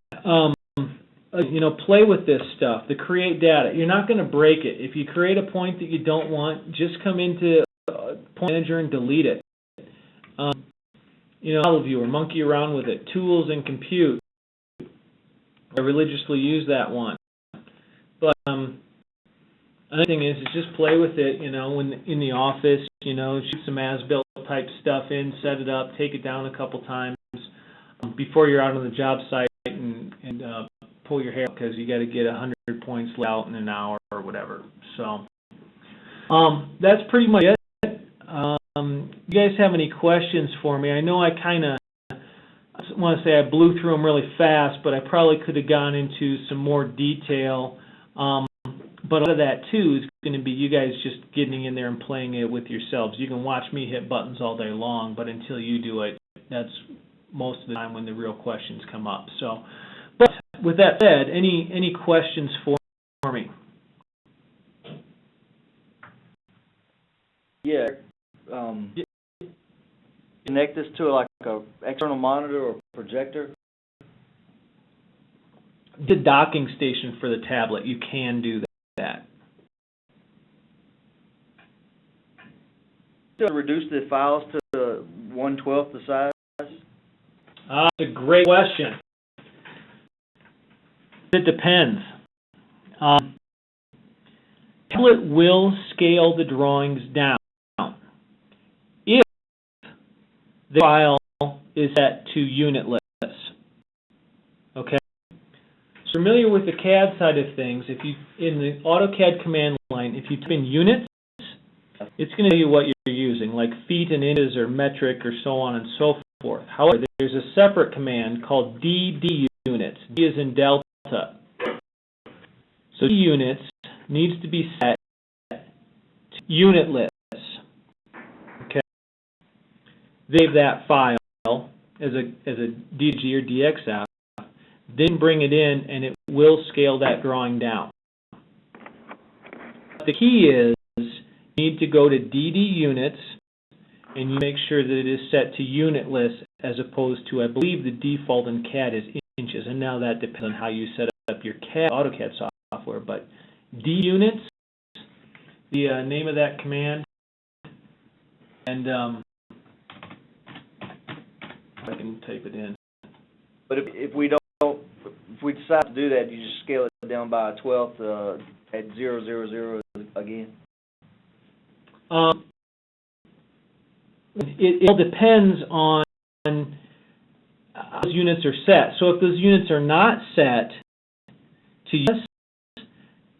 play with this stuff. The create data. You're not going to break it. If you create a point that you don't want, just come into Point Manager and delete it. Model Viewer, monkey around with it. Tools and Compute. I religiously use that one. But another thing is just play with it, when in the office, shoot some as-built type stuff in, set it up, take it down a couple times before you're out on the job site and pull your hair out because you got to get 100 points out in an hour or whatever. So that's pretty much it. You guys have any questions for me? I know I want to say I blew through them really fast, but I probably could have gone into some more detail. But a lot of that, too, is going to be you guys just getting in there and playing it with yourselves. You can watch me hit buttons all day long, but until you do it, that's most of the time when the real questions come up. So, but with that said, any questions for me? Yeah. Connect this to like a external monitor or projector. The docking station for the tablet, you can do that. To reduce the files to 1/12 the size. That's a great question. It depends. Tablet will scale the drawings down if the file is set to unitless. Okay? So familiar with the CAD side of things, if you in the AutoCAD command line, if you type in units, it's going to tell you what you're using, like feet and inches or metric or so on and so forth. However, there's a separate command called DD units. D is in Delta. So D units needs to be set to unitless. Okay. Save that file as a DG or DXF. Then bring it in, and it will scale that drawing down. The key is you need to go to DD units, and you make sure that it is set to unitless as opposed to, I believe, the default in CAD is inches, and now that depends on how you set up your AutoCAD software. But D units, the name of that command, and I can type it in. But if we decide to do that, you just scale it down by a 12th at 000 again. It all depends on how those units are set. So if those units are not set to yes,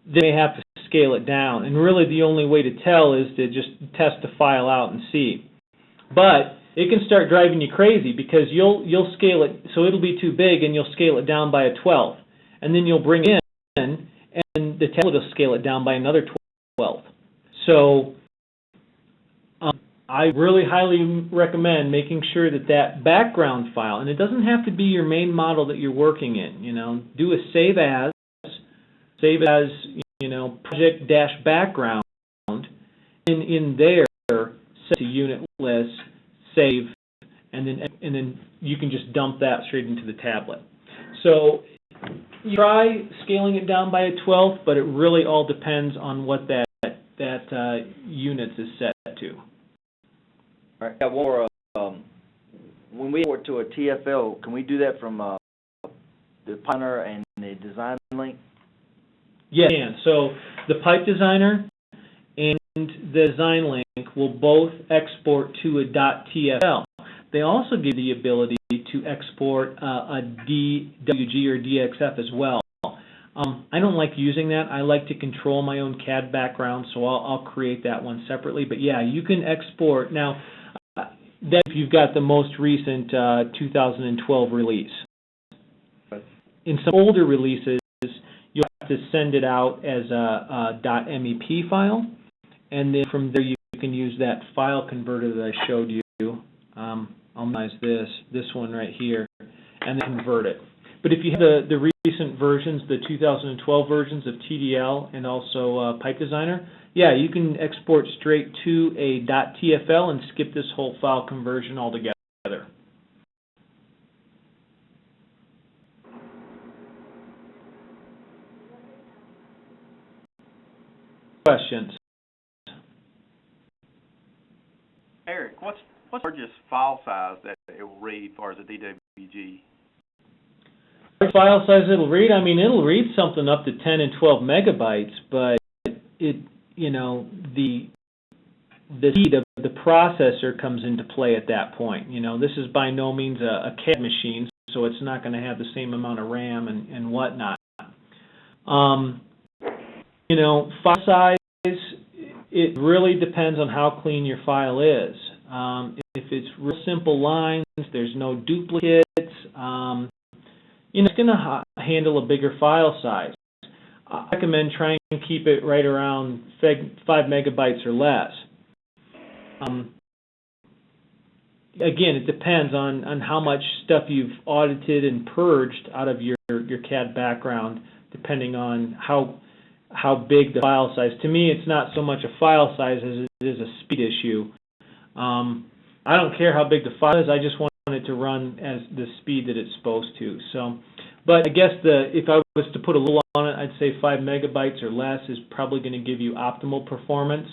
they may have to scale it down. And really the only way to tell is to just test the file out and see. But it can start driving you crazy because you'll scale it, so it'll be too big and you'll scale it down by a 12th. And then you'll bring it in and the tablet will scale it down by another 12th. So I really highly recommend making sure that that background file, and it doesn't have to be your main model that you're working in, do a save as, project-background, and in there, set to unitless, save, and then you can just dump that straight into the tablet. So you try scaling it down by a 12th, but it really all depends on what that units is set to. All right. One more. When we import to a TFL, can we do that from the Pioneer and the Design Link? Yes, you can. So the Pipe Designer and the Design Link will both export to a .tfl. They also give the ability to export a DWG or DXF as well. I don't like using that. I like to control my own CAD background, so I'll create that one separately. But yeah, you can export. Now, that if you've got the most recent 2012 release. In some older releases, you'll have to send it out as a .MEP file, and then from there you can use that file converter that I showed you. I'll minimize this one right here, and then convert it. But if you have the recent versions, the 2012 versions of TDL and also Pipe Designer, yeah, you can export straight to a .tfl and skip this whole file conversion altogether. Questions? Eric, what's the largest file size that it will read as far as a DWG? File size it'll read, I mean, it'll read something up to 10 and 12 megabytes, but the speed of the processor comes into play at that point. This is by no means a CAD machine, so it's not going to have the same amount of RAM and whatnot. File size, it really depends on how clean your file is. If it's real simple lines, there's no duplicates, it's going to handle a bigger file size. I recommend trying to keep it right around 5 megabytes or less. Again, it depends on how much stuff you've audited and purged out of your CAD background, depending on how big the file size. To me, it's not so much a file size as it is a speed issue. I don't care how big the file is, I just want it to run as the speed that it's supposed to. So, but I guess if I was to put a little on it, I'd say 5 megabytes or less is probably going to give you optimal performance.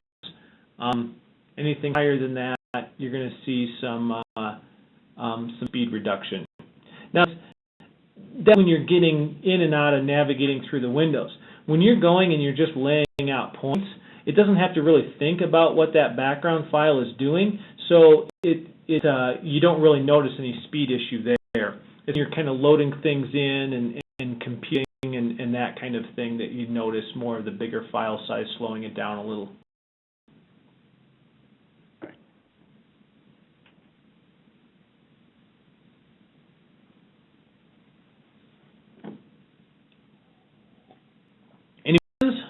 Anything higher than that, you're going to see some speed reduction. Now, that's when you're getting in and out of navigating through the windows. When you're going and you're just laying out points, it doesn't have to really think about what that background file is doing, so you don't really notice any speed issue there. If you're kind of loading things in and computing and that kind of thing, that you notice more of the bigger file size slowing it down a little. Any questions?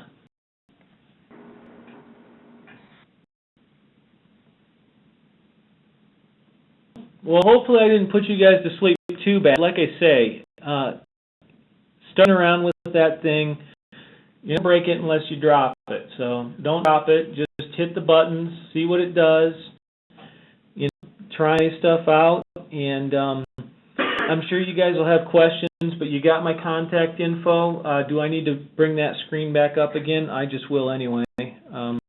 Well, hopefully I didn't put you guys to sleep too bad. Like I say, starting around with that thing, you don't break it unless you drop it. So don't drop it. Just hit the buttons, see what it does. You know, try stuff out, and I'm sure you guys will have questions. But you got my contact info. Do I need to bring that screen back up again? I just will anyway. Menu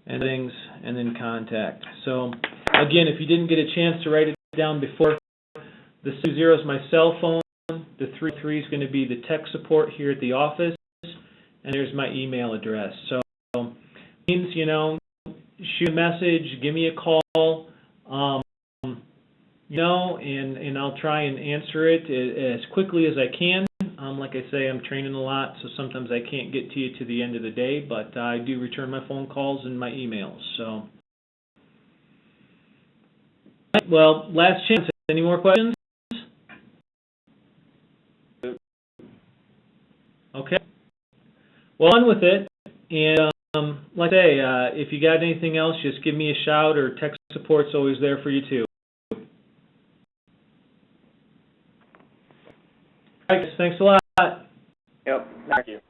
and things, and then contact. So again, if you didn't get a chance to write it down before, the 20 is my cell phone, the 33 is going to be the tech support here at the office, and there's my email address. So means, you know, shoot a message, give me a call, you know, and I'll try and answer it as quickly as I can. Like I say, I'm training a lot, so sometimes I can't get to you to the end of the day, but I do return my phone calls and my emails. So, well, last chance. Any more questions? Okay. Well, on with it. And like I say, if you got anything else, just give me a shout, or tech support's always there for you too. All right, thanks a lot. Yep, thank you.